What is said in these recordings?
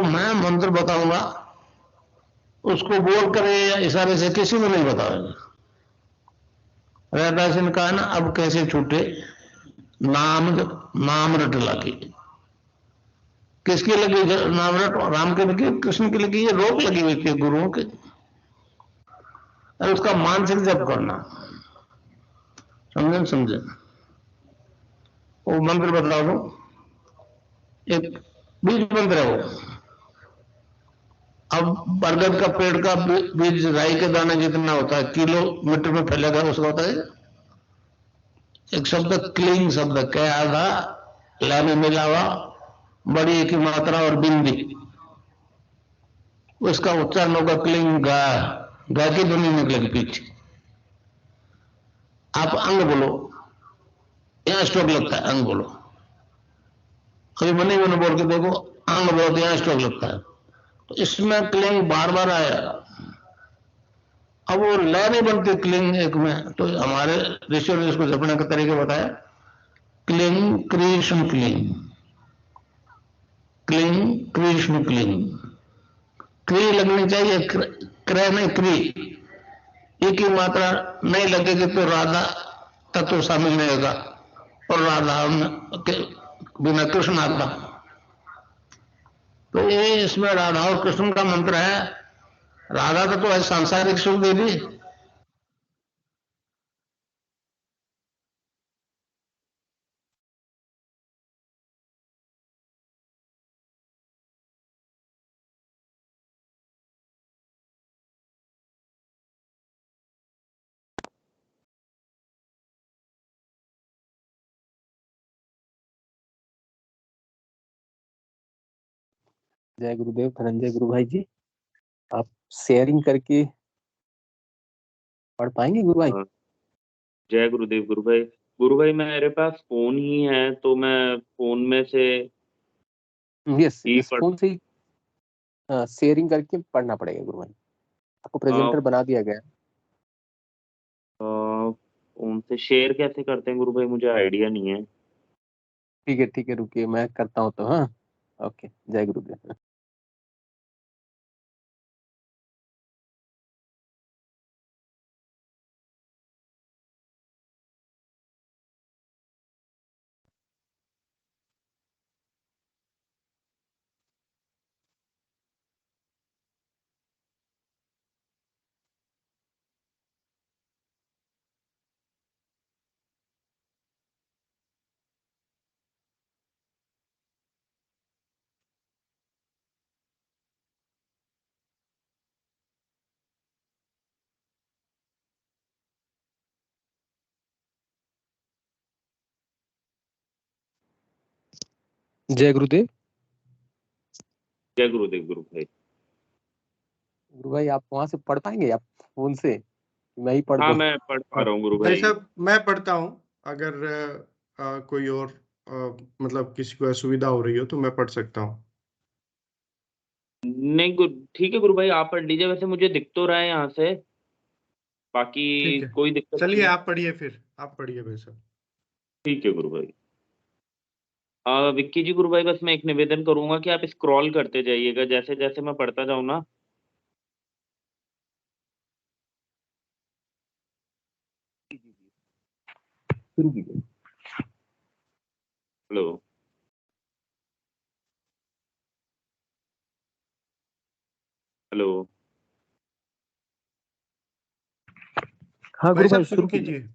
मैं मंत्र बताऊंगा, उसको बोल कर या इशारे से किसी को नहीं बताएगा। रैदास ने कहा ना, अब कैसे छूटे नाम रट लगी। किसकी लगी नाम रट? राम की लगी, कृष्ण की लगी, ये रोक लगी हुई थी गुरुओं के। उसका मानसिक जप करना, समझे? वो मंत्र बता दो, एक बीज मंत्र है वो। अब बरगद का पेड़ का बीज राई के दाने जितना होता है, किलोमीटर में फैलेगा, उसका होता है एक शब्द क्लींग शब्द, क्या आधा ला में मिला हुआ, बड़ी की मात्रा और बिंदी, उसका उच्चारण होगा क्लींग गा। गा की ध्वनि निकलेगी पीछे। आप अंग बोलो, यहां स्ट्रोक लगता है, अंग बोलो। कभी मनी मैंने बोल के देखो, अंग बोलो तो यहां स्ट्रोक लगता है। तो इसमें क्लिंग बार बार आया। अब वो लय नहीं बनती क्लिंग एक में, तो हमारे ऋषियों ने इसको जपने का तरीका बताया, cling Krishna cling, cling Krishna cling. क्री लगनी चाहिए, क्रय नहीं क्री। एक ही मात्रा नहीं लगेगी तो राधा तत्व शामिल नहीं होगा, और राधा के बिना कृष्ण आता। तो ये इसमें राधा और कृष्ण का मंत्र है। राधा तो है सांसारिक सुख देवी, जय गुरुदेव धनंजय गुरु भाई जी, आप शेयरिंग करके पढ़ पाएंगे गुरु भाई? जय गुरुदेव गुरु भाई। गुरु भाई मेरे पास फोन ही है, तो मैं फोन में से यस, इस फोन से ही शेयरिंग करके पढ़ना पड़ेगा गुरु भाई। आपको प्रेजेंटर बना दिया गया। फोन से शेयर कैसे करते हैं गुरु भाई? मुझे आइडिया नहीं है। ठीक है, रुकिए मैं करता हूँ तो। हाँ, ओके, जय गुरुदेव। जय गुरुदेव। जय गुरुदेव गुरु भाई। गुरु भाई आप वहां से पढ़ पाएंगे, आप फोन से? मैं ही पढ़ हाँ, दूं? मैं पढ़ पा रहा हूँ गुरु भाई भाई। साहब मैं पढ़ता हूँ, अगर कोई और मतलब किसी को असुविधा हो रही हो तो मैं पढ़ सकता हूँ। नहीं ठीक है गुरु भाई, आप पढ़ लीजिए। वैसे मुझे दिख तो रहा है यहाँ से, बाकी ठीक है, कोई दिक्कत नहीं चलिए है। आप पढ़िए, फिर आप पढ़िए भाई साहब। ठीक है गुरु भाई। विक्की जी गुरु भाई, बस मैं एक निवेदन करूंगा कि आप स्क्रॉल करते जाइएगा जैसे जैसे मैं पढ़ता जाऊं ना। शुरू कीजिए। Hello hello. हाँ भाई गुरु साहब भाई शुरू शुरू कीजिए। कीजिए।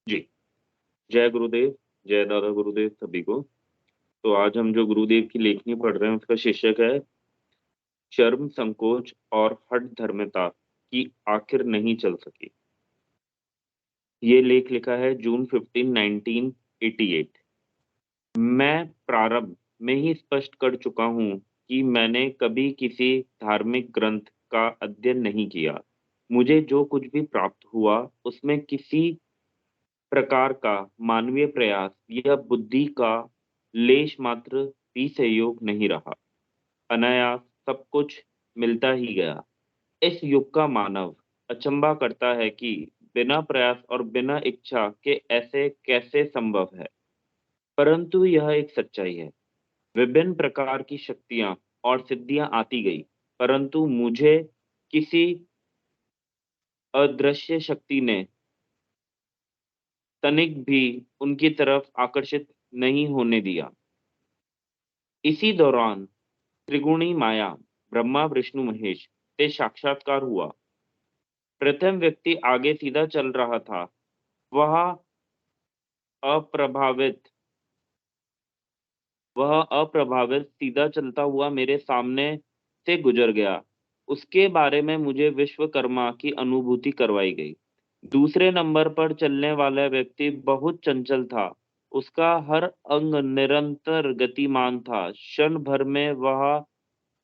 जी, जय गुरुदेव, जय दादा गुरुदेव सभी को। तो आज हम जो गुरुदेव की लेखनी पढ़ रहे हैं उसका शीर्षक है चर्म संकोच और हठ धर्मता की आखिर नहीं चल सकी। ये लेख लिखा है जून 15, 1988। मैं प्रारंभ में ही स्पष्ट कर चुका हूं कि मैंने कभी किसी धार्मिक ग्रंथ का अध्ययन नहीं किया। मुझे जो कुछ भी प्राप्त हुआ उसमें किसी प्रकार का मानवीय प्रयास या बुद्धि का लेश मात्र भी सहयोग नहीं रहा। अनायास सब कुछ मिलता ही गया। इस युग का मानव अचंभा करता है कि बिना प्रयास और बिना इच्छा के ऐसे कैसे संभव है, परंतु यह एक सच्चाई है। विभिन्न प्रकार की शक्तियां और सिद्धियां आती गई, परंतु मुझे किसी अदृश्य शक्ति ने तनिक भी उनकी तरफ आकर्षित नहीं होने दिया। इसी दौरान त्रिगुणी माया ब्रह्मा विष्णु महेश से साक्षात्कार हुआ। प्रथम व्यक्ति आगे सीधा चल रहा था, वह अप्रभावित सीधा चलता हुआ मेरे सामने से गुजर गया। उसके बारे में मुझे विश्वकर्मा की अनुभूति करवाई गई। दूसरे नंबर पर चलने वाला व्यक्ति बहुत चंचल था। उसका हर अंग निरंतर गतिमान था। क्षण भर में वह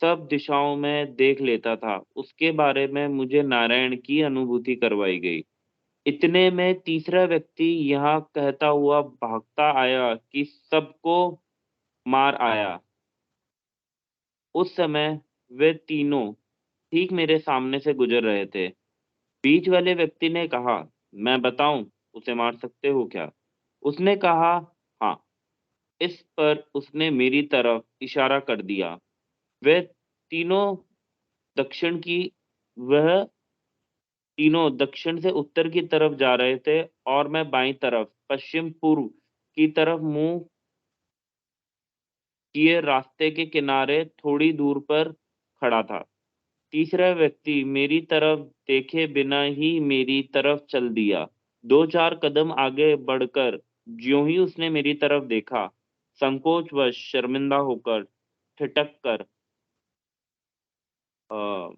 सब दिशाओं में देख लेता था। उसके बारे में मुझे नारायण की अनुभूति करवाई गई। इतने में तीसरा व्यक्ति यहाँ कहता हुआ भागता आया कि सबको मार आया। उस समय वे तीनों ठीक मेरे सामने से गुजर रहे थे। बीच वाले व्यक्ति ने कहा, मैं बताऊं, उसे मार सकते हो क्या? उसने कहा, हाँ। इस पर उसने मेरी तरफ इशारा कर दिया। वे तीनों दक्षिण की वह तीनों दक्षिण से उत्तर की तरफ जा रहे थे और मैं बाईं तरफ पश्चिम पूर्व की तरफ मुंह किए रास्ते के किनारे थोड़ी दूर पर खड़ा था। तीसरा व्यक्ति मेरी तरफ देखे बिना ही मेरी तरफ चल दिया। 2-4 कदम आगे बढ़कर ज्यों ही उसने मेरी तरफ देखा, संकोचवश शर्मिंदा होकर ठिठक कर अ,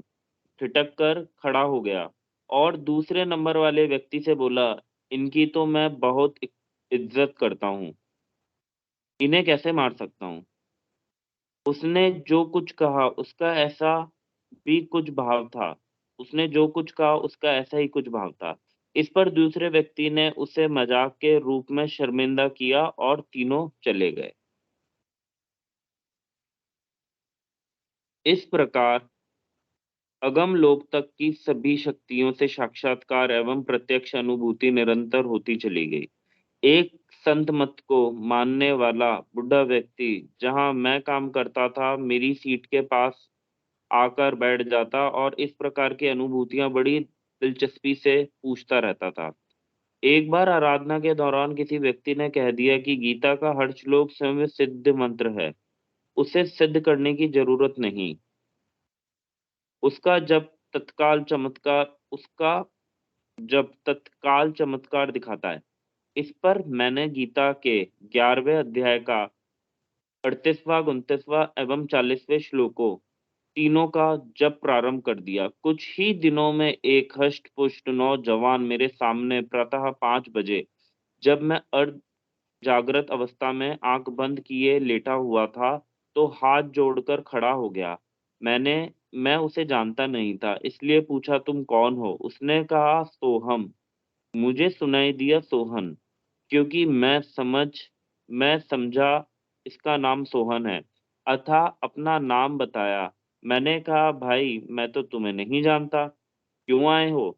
ठिठक कर खड़ा हो गया और दूसरे नंबर वाले व्यक्ति से बोला, इनकी तो मैं बहुत इज्जत करता हूँ, इन्हें कैसे मार सकता हूँ? उसने जो कुछ कहा उसका ऐसा भी कुछ भाव था। उसने जो कुछ कहा उसका ऐसा ही कुछ भाव था। इस पर दूसरे व्यक्ति ने उसे मजाक के रूप में शर्मिंदा किया और तीनों चले गए। इस प्रकार अगम लोक तक की सभी शक्तियों से साक्षात्कार एवं प्रत्यक्ष अनुभूति निरंतर होती चली गई। एक संत मत को मानने वाला बुढ़ा व्यक्ति जहां मैं काम करता था, मेरी सीट के पास आकर बैठ जाता और इस प्रकार की अनुभूतियां बड़ी दिलचस्पी से पूछता रहता था। एक बार आराधना के दौरान किसी व्यक्ति ने कह दिया कि गीता का हर श्लोक स्वयं सिद्ध मंत्र है, उसे सिद्ध करने की जरूरत नहीं। उसका जब तत्काल चमत्कार दिखाता है। इस पर मैंने गीता के 11वें अध्याय का 38वां, 29वां एवं 40वें श्लोकों तीनों का जप प्रारंभ कर दिया। कुछ ही दिनों में एक हष्ट पुष्ट नौजवान मेरे सामने प्रातः 5 बजे, जब मैं अर्ध जागृत अवस्था में आंख बंद किए लेटा हुआ था, तो हाथ जोड़कर खड़ा हो गया। मैं उसे जानता नहीं था, इसलिए पूछा, तुम कौन हो? उसने कहा, सोहम। मुझे सुनाई दिया सोहन, क्योंकि मैं समझा इसका नाम सोहन है, अतः अपना नाम बताया। मैंने कहा, भाई मैं तो तुम्हें नहीं जानता, क्यों आए हो?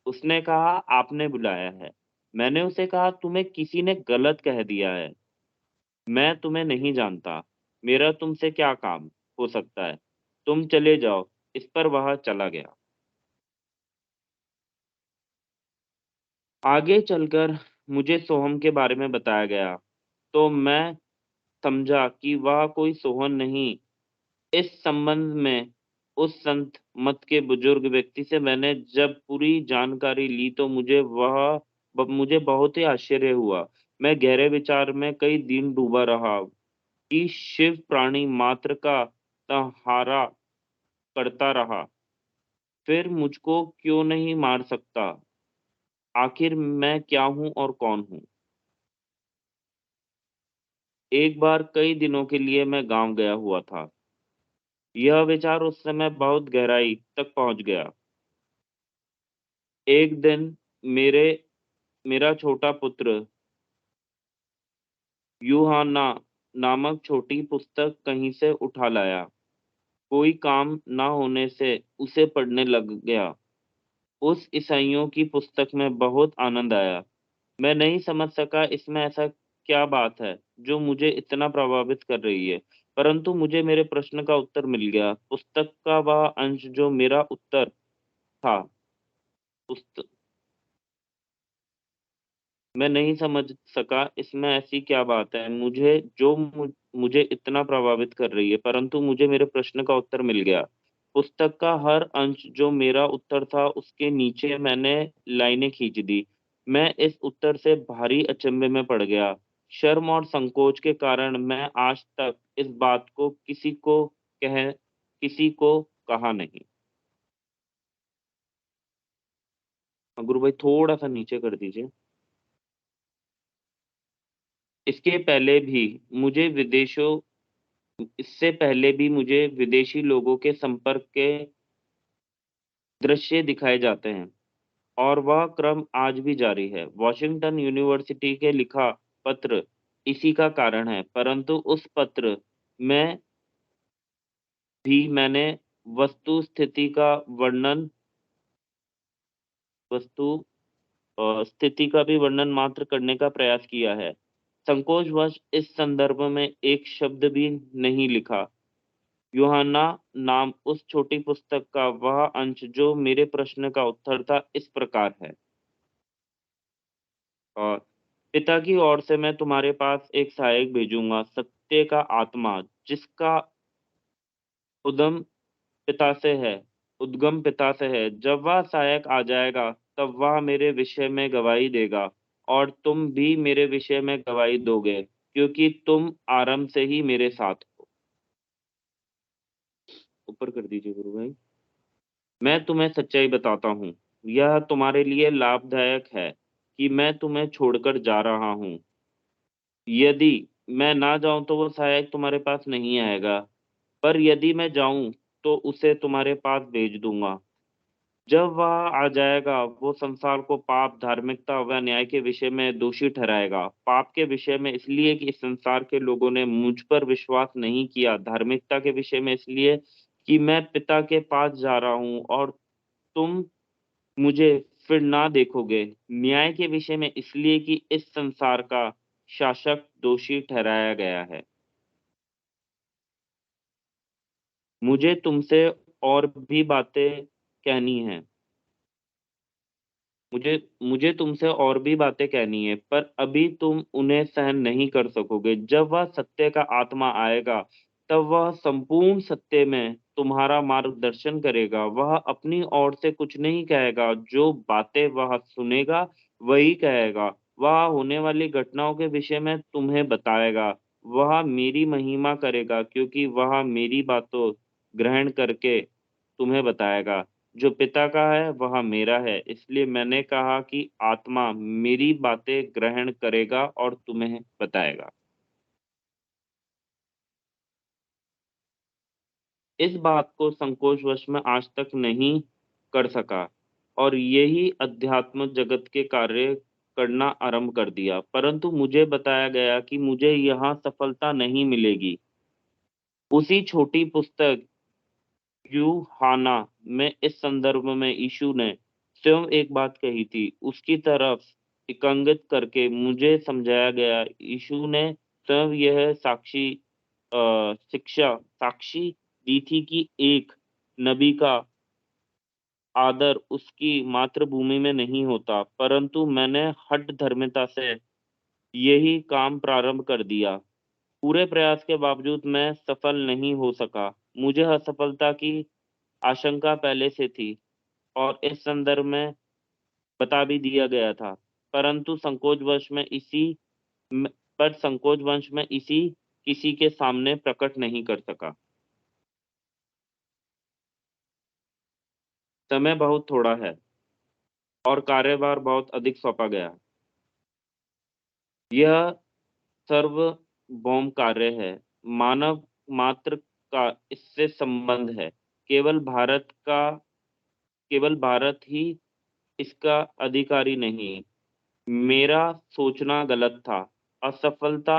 उसने कहा, आपने बुलाया है। मैंने उसे कहा, तुम्हें किसी ने गलत कह दिया है, मैं तुम्हें नहीं जानता, मेरा तुमसे क्या काम हो सकता है, तुम चले जाओ। इस पर वह चला गया। आगे चलकर मुझे सोहम के बारे में बताया गया, तो मैं समझा कि वह कोई सोहन नहीं। इस संबंध में उस संत मत के बुजुर्ग व्यक्ति से मैंने जब पूरी जानकारी ली, तो मुझे बहुत ही आश्चर्य हुआ। मैं गहरे विचार में कई दिन डूबा रहा कि शिव प्राणी मात्र का सहारा करता रहा, फिर मुझको क्यों नहीं मार सकता? आखिर मैं क्या हूं और कौन हूं? एक बार कई दिनों के लिए मैं गांव गया हुआ था। यह विचार उस समय बहुत गहराई तक पहुंच गया। एक दिन मेरे मेरा छोटा पुत्र यूहाना नामक छोटी पुस्तक कहीं से उठा लाया। कोई काम न होने से उसे पढ़ने लग गया। उस ईसाइयों की पुस्तक में बहुत आनंद आया। मैं नहीं समझ सका इसमें ऐसा क्या बात है जो मुझे इतना प्रभावित कर रही है, परंतु मुझे मेरे प्रश्न का उत्तर मिल गया। पुस्तक का वह अंश जो मेरा उत्तर था, मैं नहीं समझ सका इसमें ऐसी क्या बात है मुझे इतना प्रभावित कर रही है, परंतु मुझे मेरे प्रश्न का उत्तर मिल गया। पुस्तक का हर अंश जो मेरा उत्तर था, उसके नीचे मैंने लाइनें खींच दी। मैं इस उत्तर से भारी अचंभे में पड़ गया। शर्म और संकोच के कारण मैं आज तक इस बात को किसी को कहा नहीं। गुरु भाई थोड़ा सा नीचे कर दीजिए। इसके पहले भी मुझे विदेशों इससे पहले भी मुझे विदेशी लोगों के संपर्क के दृश्य दिखाए जाते हैं, और वह क्रम आज भी जारी है। वॉशिंगटन यूनिवर्सिटी के लिखा पत्र इसी का कारण है, परंतु उस पत्र में भी मैंने वस्तु स्थिति का वर्णन वस्तु स्थिति का भी वर्णन मात्र करने का प्रयास किया है। संकोचवश इस संदर्भ में एक शब्द भी नहीं लिखा। यूहन्ना नाम उस छोटी पुस्तक का वह अंश जो मेरे प्रश्न का उत्तर था, इस प्रकार है। और पिता की ओर से मैं तुम्हारे पास एक सहायक भेजूंगा, सत्य का आत्मा, जिसका उद्गम उद्गम पिता से है। जब वह सहायक आ जाएगा, तब वह मेरे विषय में गवाही देगा, और तुम भी मेरे विषय में गवाही दोगे, क्योंकि तुम आरंभ से ही मेरे साथ हो। ऊपर कर दीजिए गुरु भाई। मैं तुम्हें सच्चाई बताता हूँ, यह तुम्हारे लिए लाभदायक है कि मैं तुम्हें छोड़कर जा रहा हूँ। यदि मैं ना जाऊं तो वो सहायक तुम्हारे पास नहीं आएगा, पर यदि मैं जाऊं तो उसे तुम्हारे पास भेज दूंगा। जब वह आ जाएगा, वो संसार को पाप, धार्मिकता व न्याय के विषय में दोषी ठहराएगा। पाप के विषय में इसलिए कि इस संसार के लोगों ने मुझ पर विश्वास नहीं किया। धार्मिकता के विषय में इसलिए कि मैं पिता के पास जा रहा हूँ और तुम मुझे फिर ना देखोगे। न्याय के विषय में इसलिए कि इस संसार का शासक दोषी ठहराया गया है। मुझे तुमसे और भी बातें कहनी हैं। मुझे मुझे तुमसे और भी बातें कहनी है, पर अभी तुम उन्हें सहन नहीं कर सकोगे। जब वह सत्य का आत्मा आएगा, तब वह संपूर्ण सत्य में तुम्हारा मार्गदर्शन करेगा। वह अपनी ओर से कुछ नहीं कहेगा, जो बातें वह सुनेगा वही कहेगा। वह होने वाली घटनाओं के विषय में तुम्हें बताएगा। वह मेरी महिमा करेगा, क्योंकि वह मेरी बातों ग्रहण करके तुम्हें बताएगा। जो पिता का है वह मेरा है, इसलिए मैंने कहा कि आत्मा मेरी बातें ग्रहण करेगा और तुम्हें बताएगा। इस बात को संकोचवश मैं आज तक नहीं कर सका, और यही अध्यात्म जगत के कार्य करना आरंभ कर दिया। परंतु मुझे बताया गया कि मुझे यहाँ सफलता नहीं मिलेगी। उसी छोटी पुस्तक यूहाना में इस संदर्भ में यीशु ने स्वयं एक बात कही थी। उसकी तरफ इंगित करके मुझे समझाया गया। यीशु ने स्वयं यह साक्षी दी थी कि एक नबी का आदर उसकी मातृभूमि में नहीं होता, परंतु मैंने हठ धर्मिता से यही काम प्रारंभ कर दिया। पूरे प्रयास के बावजूद मैं सफल नहीं हो सका। मुझे असफलता की आशंका पहले से थी, और इस संदर्भ में बता भी दिया गया था, परंतु म- संकोचवश में इसी किसी के सामने प्रकट नहीं कर सका। समय बहुत थोड़ा है और कार्यभार बहुत अधिक सौंपा गया। यह सर्वभौम कार्य है। मानव मात्र का इससे संबंध है। केवल भारत का केवल भारत ही इसका अधिकारी नहीं। मेरा सोचना गलत था। असफलता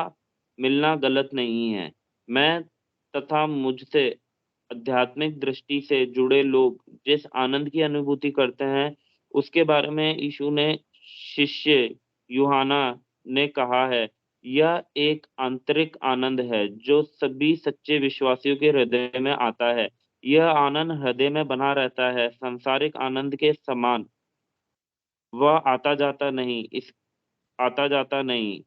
मिलना गलत नहीं है। मैं तथा मुझसे आध्यात्मिक दृष्टि से जुड़े लोग जिस आनंद की अनुभूति करते हैं, उसके बारे में यीशु ने शिष्य यूहाना ने कहा है यह एक आंतरिक आनंद है जो सभी सच्चे विश्वासियों के हृदय में आता है। यह आनंद हृदय में बना रहता है, सांसारिक आनंद के समान। वह आता जाता नहीं।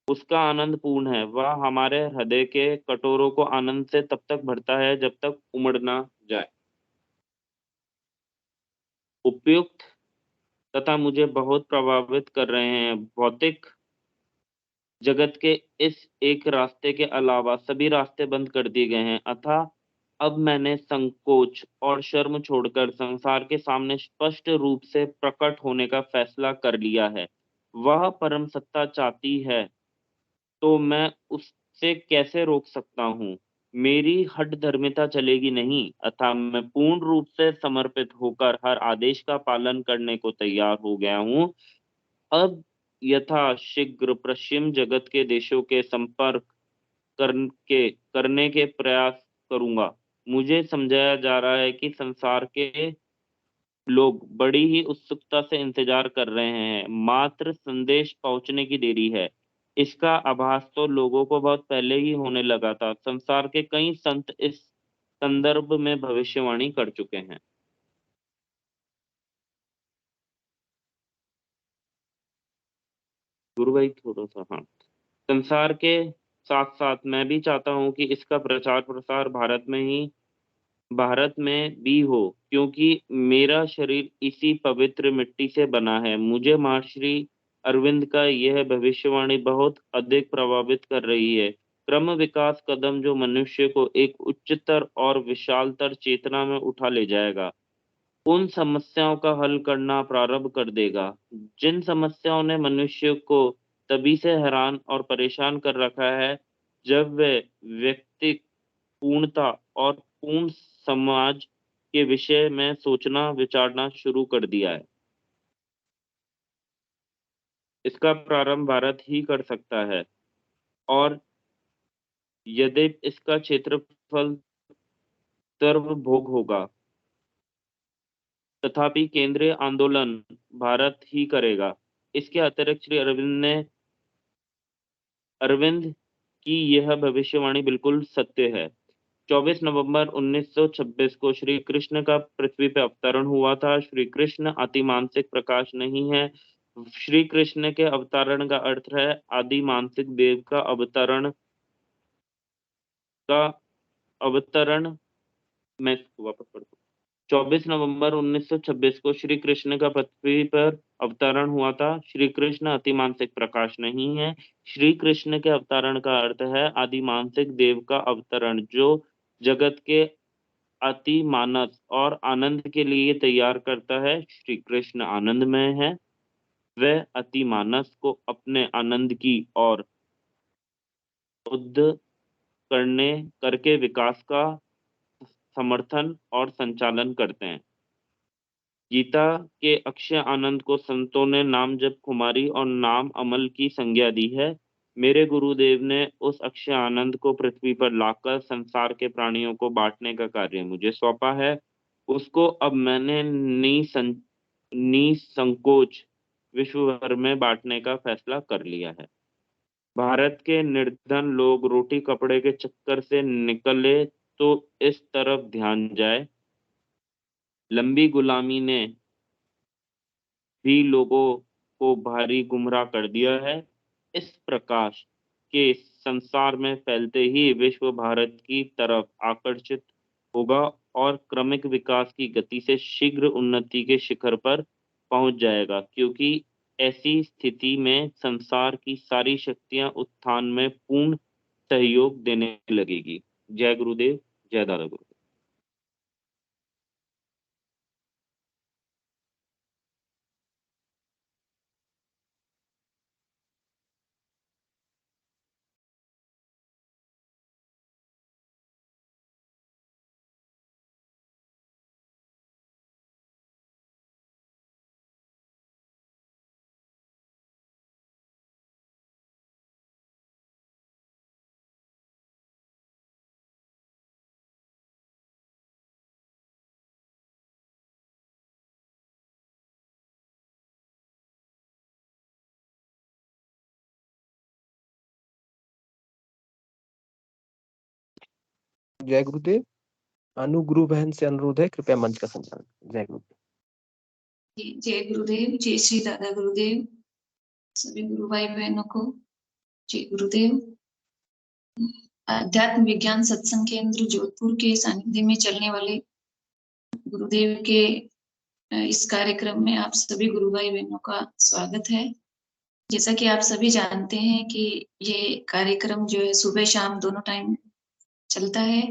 उसका आनंद पूर्ण है। वह हमारे हृदय के कटोरों को आनंद से तब तक भरता है जब तक उमड़ ना जाए। उपयुक्त तथा मुझे बहुत प्रभावित कर रहे हैं। भौतिक जगत के इस एक रास्ते के अलावा सभी रास्ते बंद कर दिए गए हैं। अतः अब मैंने संकोच और शर्म छोड़कर संसार के सामने स्पष्ट रूप से प्रकट होने का फैसला कर लिया है। वह परम सत्ता चाहती है तो मैं उससे कैसे रोक सकता हूँ? मेरी हठधर्मिता चलेगी नहीं। अतः मैं पूर्ण रूप से समर्पित होकर हर आदेश का पालन करने को तैयार हो गया हूँ। अब यथा शीघ्र पश्चिम जगत के देशों के संपर्क करने के प्रयास करूंगा। मुझे समझाया जा रहा है कि संसार के लोग बड़ी ही उत्सुकता से इंतजार कर रहे हैं, मात्र संदेश पहुंचने की देरी है। इसका आभास तो लोगों को बहुत पहले ही होने लगा था। संसार के कई संत इस संदर्भ में भविष्यवाणी कर चुके हैं। गुरु भाई थोड़ा सा, हाँ। संसार के साथ साथ मैं भी चाहता हूं कि इसका प्रचार प्रसार भारत में भी हो, क्योंकि मेरा शरीर इसी पवित्र मिट्टी से बना है। मुझे महर्षि अरविंद का यह भविष्यवाणी बहुत अधिक प्रभावित कर रही है। क्रम विकास कदम जो मनुष्य को एक उच्चतर और विशालतर चेतना में उठा ले जाएगा, उन समस्याओं का हल करना प्रारंभ कर देगा जिन समस्याओं ने मनुष्य को तभी से हैरान और परेशान कर रखा है जब वे व्यक्ति पूर्णता और पूर्ण समाज के विषय में सोचना विचारना शुरू कर दिया है। इसका प्रारंभ भारत ही कर सकता है, और यदि इसका क्षेत्रफल सर्वभोग होगा, तथापि केंद्रीय आंदोलन भारत ही करेगा। इसके अतिरिक्त श्री अरविंद की यह भविष्यवाणी बिल्कुल सत्य है। 24 नवंबर 1926 को श्री कृष्ण का पृथ्वी पर अवतरण हुआ था। श्री कृष्ण अति मानसिक प्रकाश नहीं है। श्री कृष्ण के अवतरण का अर्थ है आदि मानसिक देव का अवतरण। मैं इसको वापस पढ़ता हूँ। 24 नवंबर 1926 को श्री कृष्ण का पृथ्वी पर अवतरण हुआ था। श्री कृष्ण अति मानसिक प्रकाश नहीं है। श्री कृष्ण के अवतरण का अर्थ है आदि मानसिक देव का अवतरण, जो जगत के अति मानस और आनंद के लिए तैयार करता है। श्री कृष्ण आनंदमय है। वह अति मानस को अपने आनंद की और उद्ध करके विकास का समर्थन और संचालन करते हैं। गीता के अक्षय आनंद को संतों ने नाम जप खुमारी और नाम अमल की संज्ञा दी है। मेरे गुरुदेव ने उस अक्षय आनंद को पृथ्वी पर लाकर संसार के प्राणियों को बांटने का कार्य मुझे सौंपा है। उसको अब मैंने निसंकोच विश्व भर में बांटने का फैसला कर लिया है। भारत के निर्धन लोग रोटी कपड़े के चक्कर से निकले तो इस तरफ ध्यान जाए। लंबी गुलामी ने भी लोगों को भारी गुमराह कर दिया है। इस प्रकाश के संसार में फैलते ही विश्व भारत की तरफ आकर्षित होगा और क्रमिक विकास की गति से शीघ्र उन्नति के शिखर पर पहुंच जाएगा, क्योंकि ऐसी स्थिति में संसार की सारी शक्तियां उत्थान में पूर्ण सहयोग देने लगेगी। जय गुरुदेव, जय दादा गुरु। जय गुरुदेव। अनु गुरु बहन से अनुरोध है, कृपया मंच का संचालन। जय गुरुदेव। जय गुरुदेव, जय श्री दादा गुरुदेव, सभी गुरु भाई बहनों को जय गुरुदेव। अध्यात्म विज्ञान सत्संग केंद्र जोधपुर के सानिध्य में चलने वाले गुरुदेव के इस कार्यक्रम में आप सभी गुरु भाई बहनों का स्वागत है। जैसा कि आप सभी जानते हैं कि ये कार्यक्रम जो है सुबह शाम दोनों टाइम चलता है।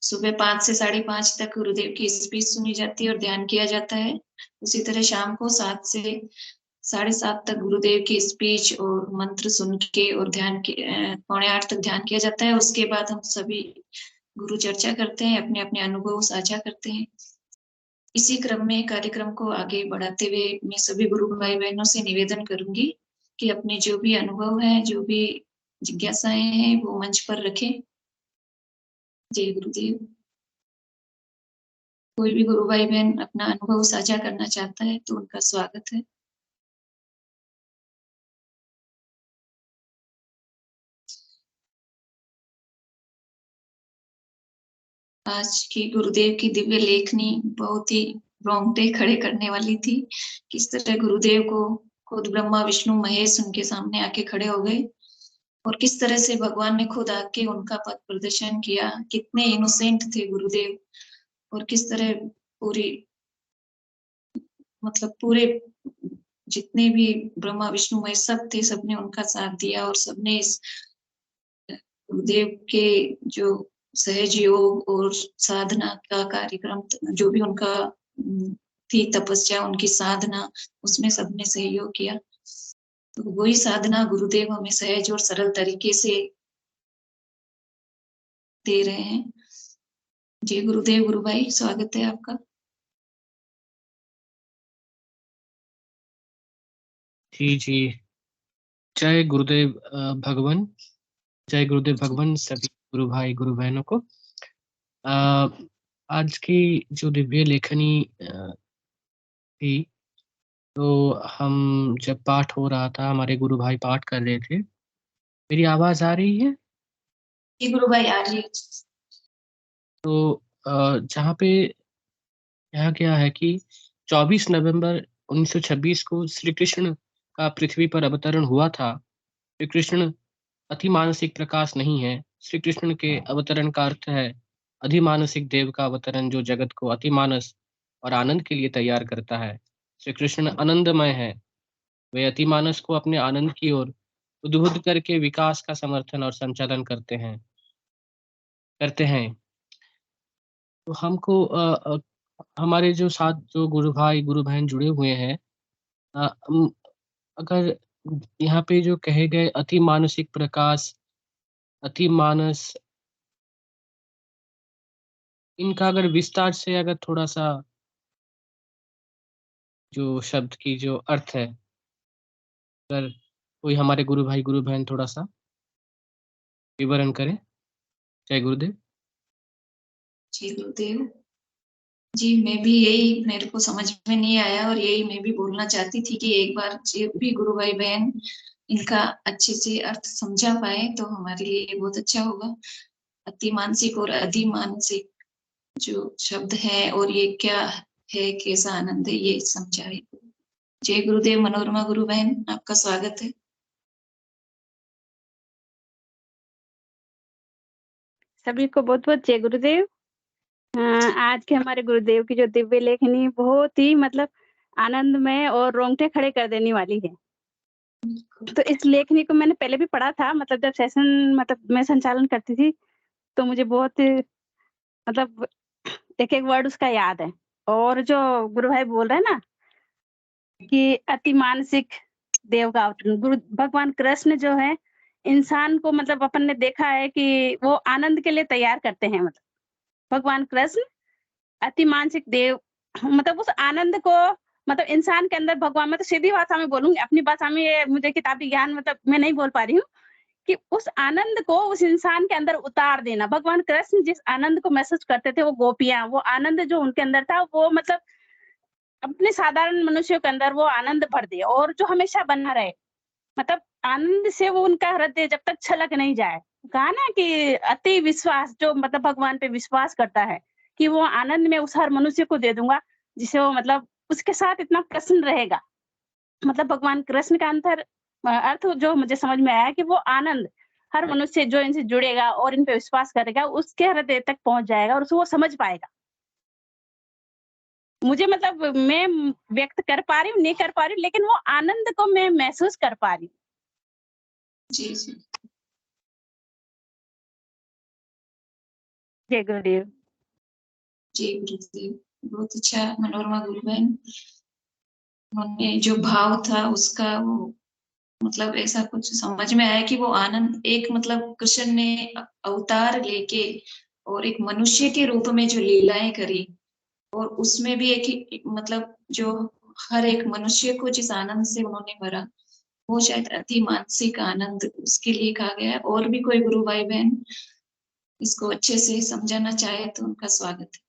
सुबह 5 से 5:30 तक गुरुदेव की स्पीच सुनी जाती है और ध्यान किया जाता है। उसी तरह शाम को 7 से 7:30 तक गुरुदेव की स्पीच और मंत्र सुन के और ध्यान के 7:45 तक ध्यान किया जाता है। उसके बाद हम सभी गुरु चर्चा करते हैं, अपने अपने अनुभव साझा करते हैं। इसी क्रम में कार्यक्रम को आगे बढ़ाते हुए मैं सभी गुरु भाई बहनों से निवेदन करूंगी कि अपने जो भी अनुभव है, जो भी जिज्ञासाएं हैं, वो मंच पर रखें। जय गुरुदेव। कोई भी गुरु भाई बहन अपना अनुभव साझा करना चाहता है तो उनका स्वागत है। आज की गुरुदेव की दिव्य लेखनी बहुत ही रोंगटे खड़े करने वाली थी। किस तरह गुरुदेव को खुद ब्रह्मा विष्णु महेश उनके सामने आके खड़े हो गए और किस तरह से भगवान ने खुद आके उनका पथ प्रदर्शन किया। कितने इनोसेंट थे गुरुदेव और किस तरह पूरे जितने भी ब्रह्मा विष्णु महेश सब थे, सबने उनका साथ दिया और सबने इस गुरुदेव के जो सहज योग और साधना का कार्यक्रम, जो भी उनका थी तपस्या, उनकी साधना, उसमें सबने सहयोग किया। तो वही साधना गुरुदेव हमें सहज और सरल तरीके से दे रहे हैं। जय गुरुदेव। गुरु भाई स्वागत है आपका। जी जय गुरुदेव भगवान। जय गुरुदेव भगवान सभी गुरु भाई गुरु बहनों को। आज की जो दिव्य लेखनी थी, तो हम जब पाठ हो रहा था, हमारे गुरु भाई पाठ कर रहे थे। मेरी आवाज आ रही है? जी गुरु भाई आ रही है। तो जहाँ पे यहाँ क्या है कि 24 नवंबर 1926 को श्री कृष्ण का पृथ्वी पर अवतरण हुआ था। श्री कृष्ण अतिमानसिक प्रकाश नहीं है। श्री कृष्ण के अवतरण का अर्थ है अधिमानसिक देव का अवतरण, जो जगत को अतिमानस और आनंद के लिए तैयार करता है। श्री कृष्ण आनंदमय है। वे अतिमानस को अपने आनंद की ओर उद्बुद्ध करके विकास का समर्थन और संचालन करते हैं। तो हमको हमारे जो साथ जो गुरु भाई गुरु बहन जुड़े हुए हैं, अगर यहाँ पे जो कहे गए अति मानसिक प्रकाश, अति मानस, इनका अगर विस्तार से अगर थोड़ा सा जो शब्द की जो अर्थ है, अगर कोई हमारे गुरु भाई गुरु बहन थोड़ा सा विवरण करें। जय गुरुदेव। जी गुरुदेव। जी मैं भी यही, मेरे को समझ में नहीं आया और यही मैं भी बोलना चाहती थी कि एक बार जो भी गुरु भाई बहन इनका अच्छे से अर्थ समझा पाए तो हमारे लिए बहुत अच्छा होगा। अति मानसिक और अधिमानसिक जो शब्द है और ये क्या है, कैसा आनंद है, ये समझाए। जय गुरुदेव। मनोरमा गुरु बहन आपका स्वागत है। सभी को बहुत बहुत जय गुरुदेव। आज के हमारे गुरुदेव की जो दिव्य लेखनी बहुत ही आनंदमय और रोंगटे खड़े कर देने वाली है। तो इस लेखनी को मैंने पहले भी पढ़ा था, जब सेशन मैं संचालन करती थी, तो मुझे बहुत एक एक वर्ड उसका याद है। और जो गुरु भाई बोल रहे हैं ना कि अति मानसिक देव का अवतरण, गुरु भगवान कृष्ण जो है इंसान को अपन ने देखा है कि वो आनंद के लिए तैयार करते हैं। भगवान कृष्ण अति मानसिक देव, उस आनंद को इंसान के अंदर भगवान, सीधी भाषा में बोलूंगी, अपनी भाषा में, ये मुझे किताबी ज्ञान मैं नहीं बोल पा रही हूँ, कि उस आनंद को उस इंसान के अंदर उतार देना। भगवान कृष्ण जिस आनंद को महसूस करते थे, वो गोपियां, वो आनंद जो उनके अंदर था, वो अपने साधारण मनुष्यों के अंदर वो आनंद भर दिया और जो हमेशा बना रहे। आनंद से वो उनका हृदय जब तक छलक नहीं जाए, कहा ना कि अति विश्वास, जो मतलब भगवान पे विश्वास करता है कि वो आनंद में उस हर मनुष्य को दे दूंगा जिसे वो मतलब उसके साथ इतना प्रसन्न रहेगा। मतलब भगवान कृष्ण का अर्थ जो मुझे समझ में आया कि वो आनंद हर मनुष्य जो इनसे जुड़ेगा और इन पे विश्वास करेगा उसके हृदय तक पहुंच जाएगा और उसको वो समझ पाएगा। मुझे मतलब मैं व्यक्त कर पा रही हूँ, नहीं कर पा रही हूँ, लेकिन वो आनंद को मैं महसूस कर पा रही हूँ। जी जी जय गुरुदेव। जी गुरुदेव, बहुत अच्छा मनोरमा गुरु बहन, उन्होंने जो भाव था उसका वो मतलब ऐसा कुछ समझ में आया कि वो आनंद एक मतलब कृष्ण ने अवतार लेके और एक मनुष्य के रूप में जो लीलाएं करी और उसमें भी एक मतलब जो हर एक मनुष्य को जिस आनंद से उन्होंने भरा वो शायद अति मानसिक आनंद उसके लिए कहा गया है। और भी कोई गुरु भाई बहन इसको अच्छे से समझाना चाहे तो उनका स्वागत है।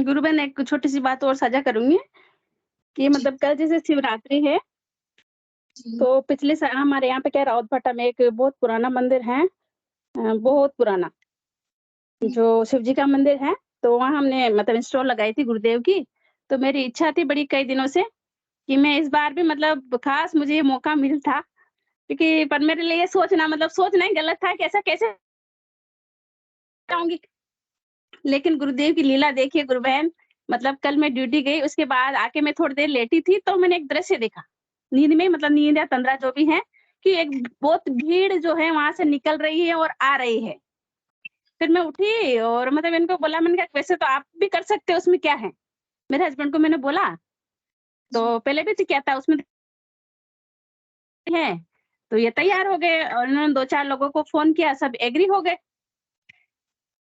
गुरु बहन एक छोटी सी बात और साझा करूंगी कि मतलब कल जैसे शिवरात्रि है तो पिछले साल हमारे यहाँ पे क्या रावतभाटा में एक बहुत पुराना मंदिर है, बहुत पुराना जो शिव जी का मंदिर है, तो वहाँ हमने मतलब स्टॉल लगाई थी गुरुदेव की। तो मेरी इच्छा थी बड़ी कई दिनों से कि मैं इस बार भी मतलब खास मुझे ये मौका मिल था, क्योंकि पर मेरे लिए सोचना मतलब सोचना ही गलत था कि ऐसा कैसे जाऊंगी। लेकिन गुरुदेव की लीला देखिए गुरु बहन, मतलब कल मैं ड्यूटी गई, उसके बाद आके मैं थोड़ी देर लेटी थी तो मैंने एक दृश्य देखा नींद में, मतलब नींद या तंद्रा जो भी है, कि एक बहुत भीड़ जो है वहां से निकल रही है और आ रही है। फिर मैं उठी और मतलब इनको बोला, मैंने कहा वैसे तो आप भी कर सकते हो, उसमें क्या है। मेरे हस्बैंड को मैंने बोला तो पहले भी तो क्या था उसमें है, तो ये तैयार हो गए और उन्होंने 2-4 लोगों को फोन किया, सब एग्री हो गए।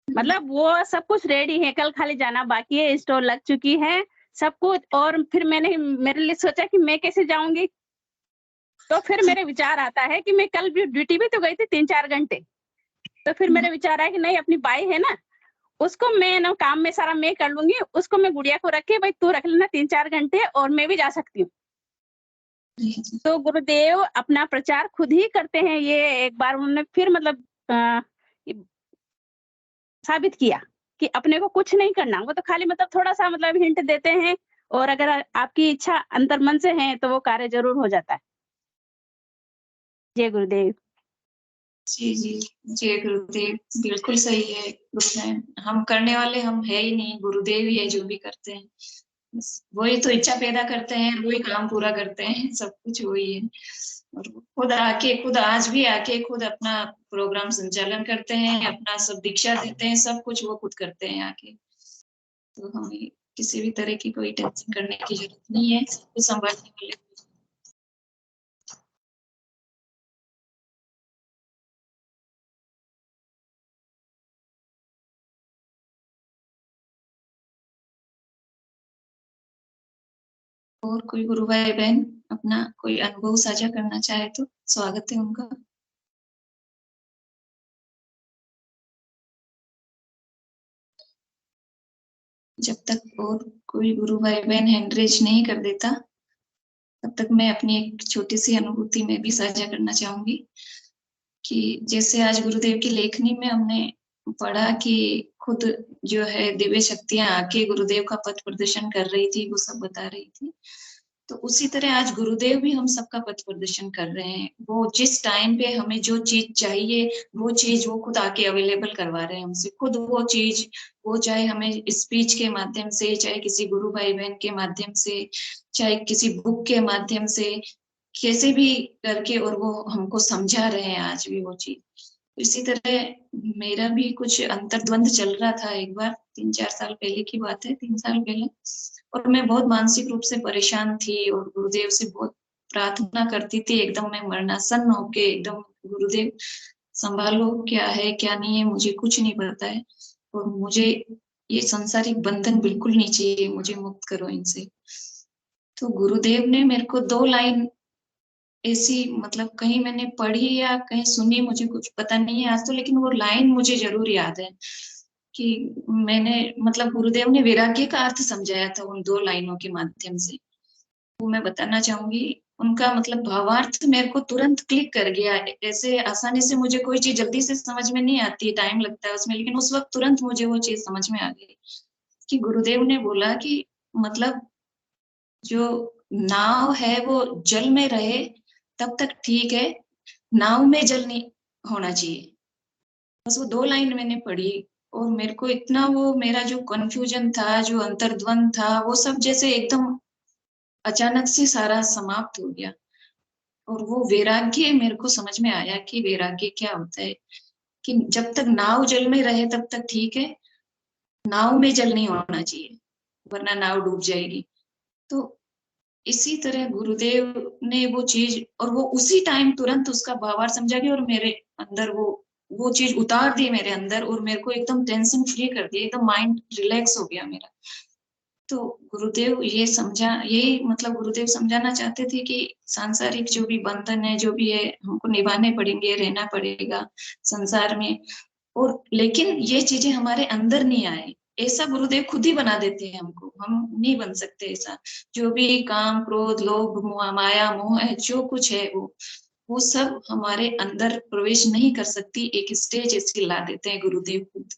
मतलब वो सब कुछ रेडी है, कल खाली जाना बाकी है, स्टोर लग चुकी है सब कुछ। और फिर मैंने मेरे लिए सोचा कि मैं कैसे जाऊंगी, तो फिर मेरे विचार आता है कि मैं कल भी ड्यूटी भी तो गई थी 3-4 घंटे। तो फिर मेरे विचार आया कि नहीं, अपनी बाई है ना, उसको मैं ना काम में सारा मैं कर लूंगी, उसको मैं गुड़िया को रखे, भाई तू रख लेना 3-4 घंटे और मैं भी जा सकती हूँ। तो गुरुदेव अपना प्रचार खुद ही करते हैं, ये एक बार उन्होंने फिर मतलब साबित किया कि अपने को कुछ नहीं करना, वो तो खाली मतलब थोड़ा सा मतलब हिंट देते हैं और अगर आपकी इच्छा अंतर्मन से है तो वो कार्य जरूर हो जाता है। जय गुरुदेव। जी जी जय गुरुदेव, बिल्कुल सही है गुरुदेव, हम करने वाले हम है ही नहीं, गुरुदेव ही है जो भी करते हैं, बस वही तो इच्छा पैदा करते हैं, वही काम पूरा करते हैं, सब कुछ वही है। और खुद आके, खुद आज भी आके खुद अपना प्रोग्राम संचालन करते हैं, अपना सब दीक्षा देते हैं, सब कुछ वो खुद करते हैं आके। तो हमें किसी भी तरह की कोई टेंशन करने की जरूरत नहीं है, सब कुछ संभालने वाले। और कोई गुरु भाई बहन अपना कोई अनुभव साझा करना चाहे तो स्वागत है उनका। जब तक और कोई गुरु भाई बहन हैंड रेज नहीं कर देता तब तक मैं अपनी एक छोटी सी अनुभूति में भी साझा करना चाहूंगी कि जैसे आज गुरुदेव की लेखनी में हमने पढ़ा कि खुद जो है दिव्य शक्तियां आके गुरुदेव का पथ प्रदर्शन कर रही थी, वो सब बता रही थी। तो उसी तरह आज गुरुदेव भी हम सबका पथ प्रदर्शन कर रहे हैं, वो जिस टाइम पे हमें जो चीज चाहिए वो चीज वो खुद आके अवेलेबल करवा रहे हैं हमसे, खुद वो चीज, वो चाहे हमें स्पीच के माध्यम से, चाहे किसी गुरु भाई बहन के माध्यम से, चाहे किसी बुक के माध्यम से, कैसे भी करके, और वो हमको समझा रहे हैं आज भी वो चीज। इसी तरह मेरा भी कुछ अंतर्द्वंद चल रहा था एक बार, 3-4 साल पहले की बात है, 3 साल पहले, और मैं बहुत मानसिक रूप से परेशान थी और गुरुदेव से बहुत प्रार्थना करती थी, एकदम मैं मरणासन होके एकदम, गुरुदेव संभालो, क्या है क्या नहीं है मुझे कुछ नहीं पता है, और मुझे ये सांसारिक बंधन बिल्कुल नहीं चाहिए, मुझे मुक्त करो इनसे। तो गुरुदेव ने मेरे को 2 लाइन ऐसी, मतलब कहीं मैंने पढ़ी या कहीं सुनी, मुझे कुछ पता नहीं है आज तो, लेकिन वो लाइन मुझे जरूर याद है कि मैंने मतलब गुरुदेव ने वैराग्य का अर्थ समझाया था उन 2 लाइनों के माध्यम से वो मैं बताना चाहूंगी। उनका मतलब भावार्थ मेरे को तुरंत क्लिक कर गया। ऐसे आसानी से मुझे कोई चीज जल्दी से समझ में नहीं आती, टाइम लगता है उसमें, लेकिन उस वक्त तुरंत मुझे वो चीज समझ में आ गई कि गुरुदेव ने बोला कि मतलब जो नाव है वो जल में रहे तब तक ठीक है, नाव में जल नहीं होना चाहिए। बस वो 2 लाइन मैंने पढ़ी और मेरे को इतना वो मेरा जो कंफ्यूजन था, जो अंतर्द्वंद था, वो सब जैसे एकदम अचानक से सारा समाप्त हो गया। और वो वैराग्य मेरे को समझ में आया कि वैराग्य क्या होता है, कि जब तक नाव जल में रहे तब तक ठीक है, नाव में जल नहीं होना चाहिए वरना नाव डूब जाएगी। तो इसी तरह गुरुदेव ने वो चीज, और वो उसी टाइम तुरंत उसका भावार्थ समझा गया और मेरे अंदर वो चीज उतार दी मेरे अंदर, और मेरे को एकदम टेंशन फ्री कर दिया, एकदम माइंड रिलैक्स हो गया मेरा। तो गुरुदेव ये मतलब गुरुदेव समझाना चाहते थे कि सांसारिक जो भी बंधन है, जो भी है, हमको निभाने पड़ेंगे, रहना पड़ेगा संसार में। और लेकिन ये चीजें हमारे अंदर नहीं आए, ऐसा गुरुदेव खुद ही बना देते हैं हमको, हम नहीं बन सकते ऐसा। जो भी काम, क्रोध, लोभ, माया, मोह है, जो कुछ है वो सब हमारे अंदर प्रवेश नहीं कर सकती। एक स्टेज ऐसी ला देते हैं गुरुदेव खुद,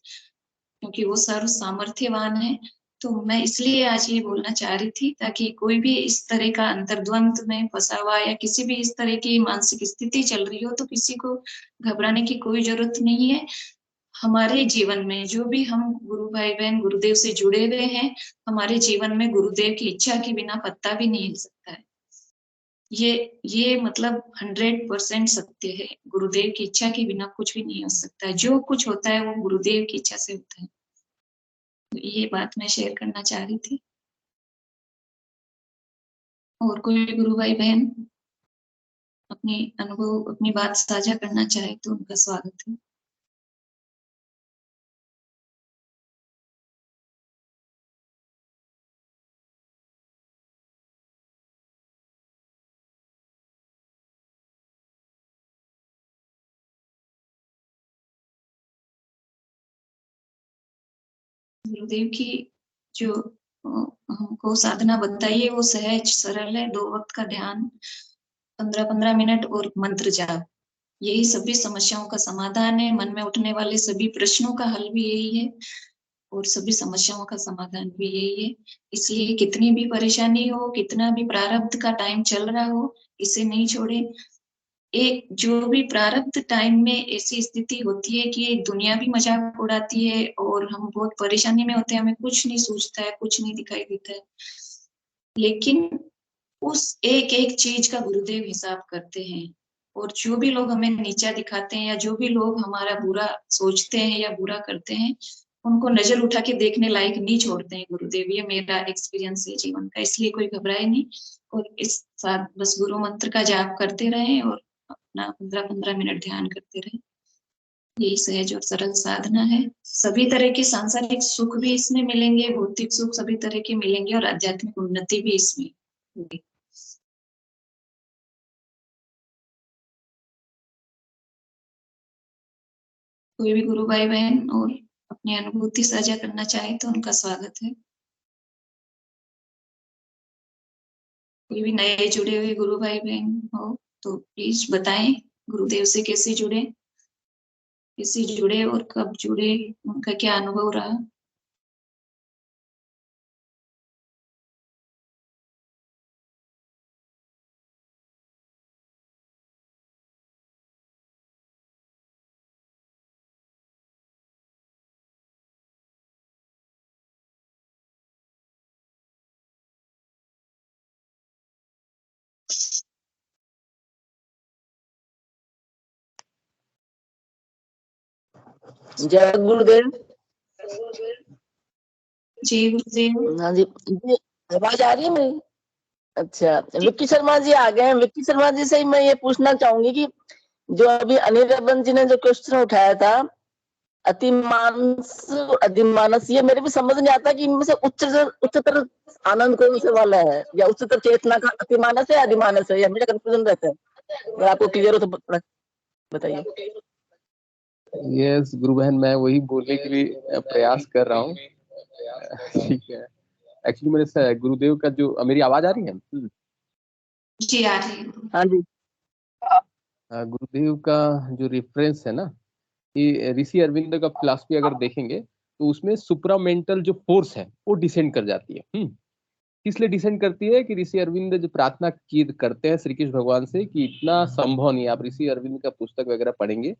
क्योंकि वो सर्व सामर्थ्यवान है। तो मैं इसलिए आज ये बोलना चाह रही थी, ताकि कोई भी इस तरह का अंतर्द्वंद में फंसा हुआ या किसी भी इस तरह की मानसिक स्थिति चल रही हो, तो किसी को घबराने की कोई जरूरत नहीं है। हमारे जीवन में जो भी हम गुरु भाई बहन गुरुदेव से जुड़े हुए हैं, हमारे जीवन में गुरुदेव की इच्छा के बिना पत्ता भी नहीं हिल सकता है। ये मतलब 100% सत्य है। गुरुदेव की इच्छा के बिना कुछ भी नहीं हो सकता है। जो कुछ होता है वो गुरुदेव की इच्छा से होता है। तो ये बात मैं शेयर करना चाह रही थी। और कोई गुरु भाई बहन अपनी अनुभव, अपनी बात साझा करना चाहे तो उनका स्वागत है। गुरुदेव की जो हमको साधना बताइए वो सहज सरल है। 2 वक्त का ध्यान, 15-15 मिनट और मंत्र जाप, यही सभी समस्याओं का समाधान है। मन में उठने वाले सभी प्रश्नों का हल भी यही है और सभी समस्याओं का समाधान भी यही है। इसलिए कितनी भी परेशानी हो, कितना भी प्रारब्ध का टाइम चल रहा हो, इसे नहीं छोड़े। एक जो भी प्रारब्ध टाइम में ऐसी स्थिति होती है कि दुनिया भी मजाक उड़ाती है और हम बहुत परेशानी में होते हैं, हमें कुछ नहीं सूझता है, कुछ नहीं दिखाई देता है, लेकिन उस एक एक चीज का गुरुदेव हिसाब करते हैं। और जो भी लोग हमें नीचा दिखाते हैं या जो भी लोग हमारा बुरा सोचते हैं या बुरा करते हैं, उनको नजर उठा के देखने लायक नहीं छोड़ते हैं गुरुदेव। ये मेरा एक्सपीरियंस है जीवन का। इसलिए कोई घबराए नहीं और इस साथ बस गुरु मंत्र का जाप करते रहें और अपना 15-15 मिनट ध्यान करते रहें। यही सहज और सरल साधना है। सभी तरह के सांसारिक सुख भी इसमें मिलेंगे, भौतिक सुख सभी तरह के मिलेंगे और आध्यात्मिक उन्नति भी इसमें होगी। कोई भी गुरु भाई बहन और अपनी अनुभूति साझा करना चाहे तो उनका स्वागत है। कोई भी नए जुड़े हुए गुरु भाई बहन हो तो प्लीज बताएं गुरुदेव से कैसे जुड़े और कब जुड़े, उनका क्या अनुभव रहा। जय गुरुदेव। जय गुरुदेव। हाँ जी, ये आवाज आ रही है मेरी? अच्छा, विक्की शर्मा जी आ गए हैं। विक्की शर्मा जी से ही मैं ये पूछना चाहूंगी कि जो अभी अनिर्बन जी ने जो क्वेश्चन उठाया था, अतिमानस अधिमानस, ये मेरे भी समझ नहीं आता कि इनमें से उच्चतर आनंद कौन से वाला है, या उच्चतर चेतना का अतिमानस है, अधिमानस है, या मुझे कंफ्यूजन रहता है। अगर आपको क्लियर हो तो बताइए। यस गुरु बहन, मैं वही बोलने के लिए प्रयास कर रहा हूँ। ठीक है, एक्चुअली मेरे गुरुदेव का जो, मेरी आवाज आ रही है? जी आ रही है। हाँ जी। गुरुदेव का जो रेफरेंस है ना, कि ऋषि अरविंद का फिलॉसफी अगर देखेंगे तो उसमें सुप्रामेंटल जो फोर्स है वो डिसेंड कर जाती है। इसलिए डिसेंड करती है कि ऋषि अरविंद जो प्रार्थना की करते हैं श्री कृष्ण भगवान से कि इतना संभव नहीं है, आप ऋषि अरविंद का पुस्तक वगैरह पढ़ेंगे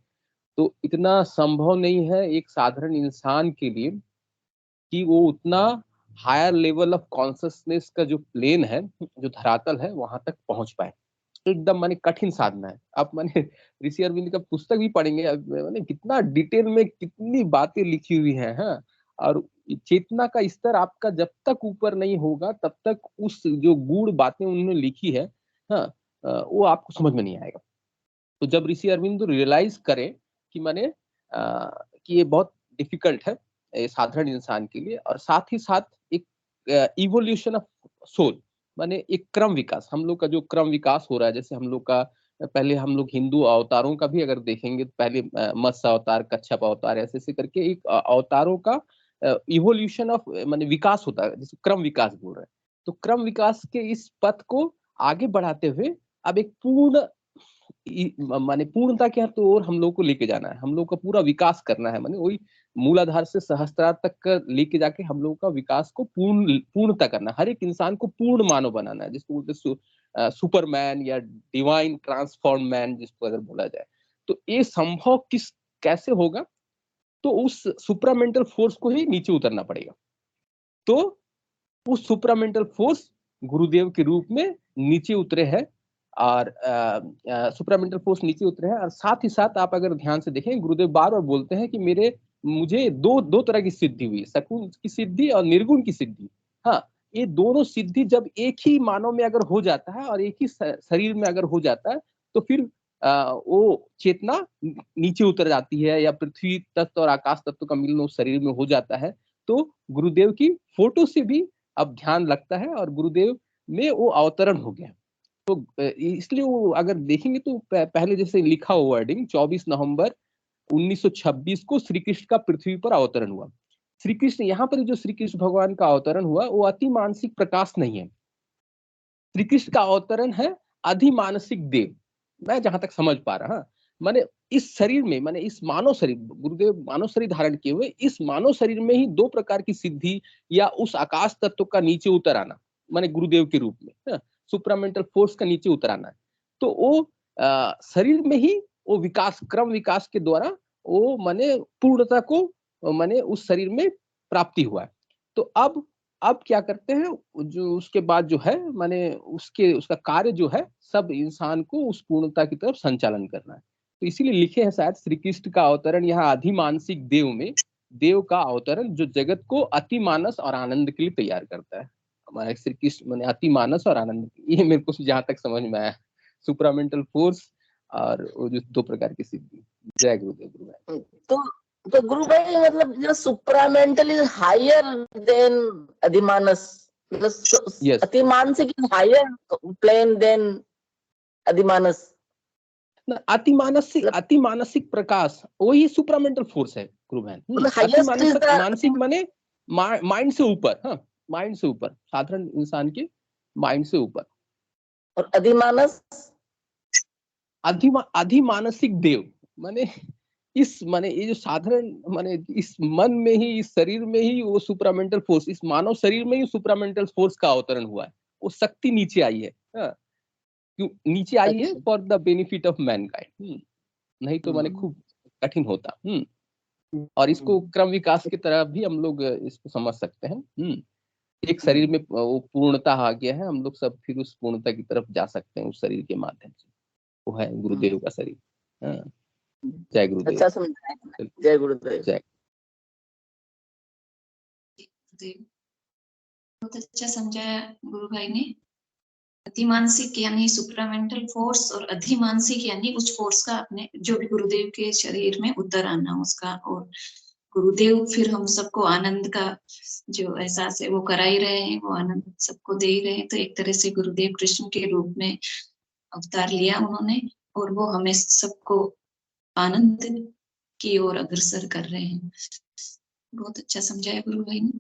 तो इतना संभव नहीं है एक साधारण इंसान के लिए कि वो उतना हायर लेवल ऑफ कॉन्शियसनेस का जो प्लेन है, जो धरातल है, वहां तक पहुंच पाए। एकदम माने कठिन साधना है। आप माने ऋषि अरविंद का पुस्तक भी पढ़ेंगे, माने कितना डिटेल में कितनी बातें लिखी हुई हैं। हाँ, और चेतना का स्तर आपका जब तक ऊपर नहीं होगा तब तक उस जो गूढ़ बातें उन्होंने लिखी है, हाँ, वो आपको समझ में नहीं आएगा। तो जब ऋषि अरविंद रियलाइज करें कि माने कि ये बहुत डिफिकल्ट है साधारण इंसान के लिए, और साथ ही साथ एक इवोल्यूशन ऑफ सोल, माने एक क्रम विकास, हम लोग का जो क्रम विकास हो रहा है, जैसे हम लोग का पहले हम लोग हिंदू अवतारों का भी अगर देखेंगे तो पहले मत्स्य अवतार, कच्छप अवतार, ऐसे ऐसे करके एक अवतारों का इवोल्यूशन ऑफ माने विकास होता है, जिसे क्रम विकास बोल रहे हैं। तो क्रम विकास के इस पथ को आगे बढ़ाते हुए अब एक पूर्ण माने पूर्णता की ओर हम लोग को लेके जाना है, हम लोग का पूरा विकास करना है, माने वही मूलाधार से सहस्त्रार तक का लेके जाके हम लोग का विकास को पूर्णता करना, हर एक इंसान को पूर्ण मानव बनाना है, जिसको बोलते सुपरमैन या डिवाइन ट्रांसफॉर्म मैन जिसको अगर बोला जाए। तो ये संभव कैसे होगा? तो उस सुपरामेंटल फोर्स को ही नीचे उतरना पड़ेगा। तो उस सुपरामेंटल फोर्स गुरुदेव के रूप में नीचे उतरे हैं, और सुपरामेंटल फोर्स नीचे उतरे हैं, और साथ ही साथ आप अगर ध्यान से देखें गुरुदेव बार बार बोलते हैं कि मुझे दो तरह की सिद्धि हुई, सगुण की सिद्धि और निर्गुण की सिद्धि। हाँ, ये दोनों सिद्धि जब एक ही मानव में अगर हो जाता है और एक ही शरीर में अगर हो जाता है तो फिर वो चेतना नीचे उतर जाती है, या पृथ्वी तत्व और आकाश तत्व का मिलन उस शरीर में हो जाता है। तो गुरुदेव की फोटो से भी अब ध्यान लगता है और गुरुदेव में वो अवतरण हो गया। तो इसलिए वो अगर देखेंगे तो पहले जैसे लिखा हुआ वर्डिंग 24 नवंबर 1926 को श्री कृष्ण का पृथ्वी पर अवतरण हुआ। श्री कृष्ण, यहाँ पर जो श्री कृष्ण भगवान का अवतरण हुआ वो अति मानसिक प्रकाश नहीं है, श्री कृष्ण का अवतरण है अधिमानसिक देव। मैं जहां तक समझ पा रहा, माने इस शरीर में, माने इस मानव शरीर, गुरुदेव मानव शरीर धारण किए हुए इस मानव शरीर में ही दो प्रकार की सिद्धि या उस आकाश तत्व का नीचे उतर आना, माने गुरुदेव के रूप में सुपरामेंटल फोर्स का नीचे उतर आना है। तो वो शरीर में ही वो विकास, क्रम विकास के द्वारा वो माने पूर्णता को माने उस शरीर में प्राप्ति हुआ है। तो अब क्या करते हैं, जो उसके बाद जो है माने उसका कार्य जो है सब इंसान को उस पूर्णता की तरफ संचालन करना है। तो इसीलिए लिखे हैं शायद श्री कृष्ण का अवतरण यहाँ अधिमानसिक देव में, देव का अवतरण जो जगत को अति मानस और आनंद के लिए तैयार करता है। हमारे श्री कृष्ण माने अति मानस और आनंद, ये मेरे को जहां तक समझ में आया, सुपरामेंटल फोर्स और वो जो दो प्रकार की सिद्धि। जय गुरुदेव। गुरुदेव तो गुरु भाई मतलब जो सुपरामेंटल इज हायर देन अधिमानस, Yes. अतिमानसिक इज हायर प्लेन देन अधिमानस। अतिमानसिक प्रकाश वही सुपरामेंटल फोर्स है गुरु बहन। अतिमानसिक माने माइंड से ऊपर, हाँ, माइंड से ऊपर, साधारण इंसान के माइंड से ऊपर। और अधिमानस, अधिमानसिक देव माने ये जो साधारण माने इस मन में ही, इस शरीर में ही वो सुपरामेंटल फोर्स, इस मानव शरीर में ही सुपरामेंटल फोर्स का अवतरण हुआ है, वो शक्ति नीचे आई है। हाँ, क्यों नीचे आई है? For the benefit of Mankind, नहीं तो माने खूब कठिन होता। और इसको क्रम विकास की तरह भी हम लोग इसको समझ सकते हैं। एक शरीर में वो पूर्णता आ गया है, हम लोग सब फिर उस पूर्णता की तरफ जा सकते हैं उस शरीर के माध्यम से, वो है गुरुदेव का शरीर। जय गुरुदेव। अच्छा समझाया, जय गुरुदेव। जय बहुत अच्छा समझाया गुरु भाई ने। अतिमानसिक यानी सुपरामेंटल फोर्स और अधिमानसिक यानी उस फोर्स का अपने जो भी गुरुदेव के शरीर में उतर आना उसका, और गुरुदेव फिर हम सबको आनंद का जो एहसास है वो करा ही रहे हैं, वो आनंद सबको दे ही रहे हैं। तो एक तरह से गुरुदेव कृष्ण के रूप में अवतार लिया उन्होंने, और वो हमें सबको आनंद की ओर अग्रसर कर रहे हैं। बहुत अच्छा समझाया गुरु भाई ने।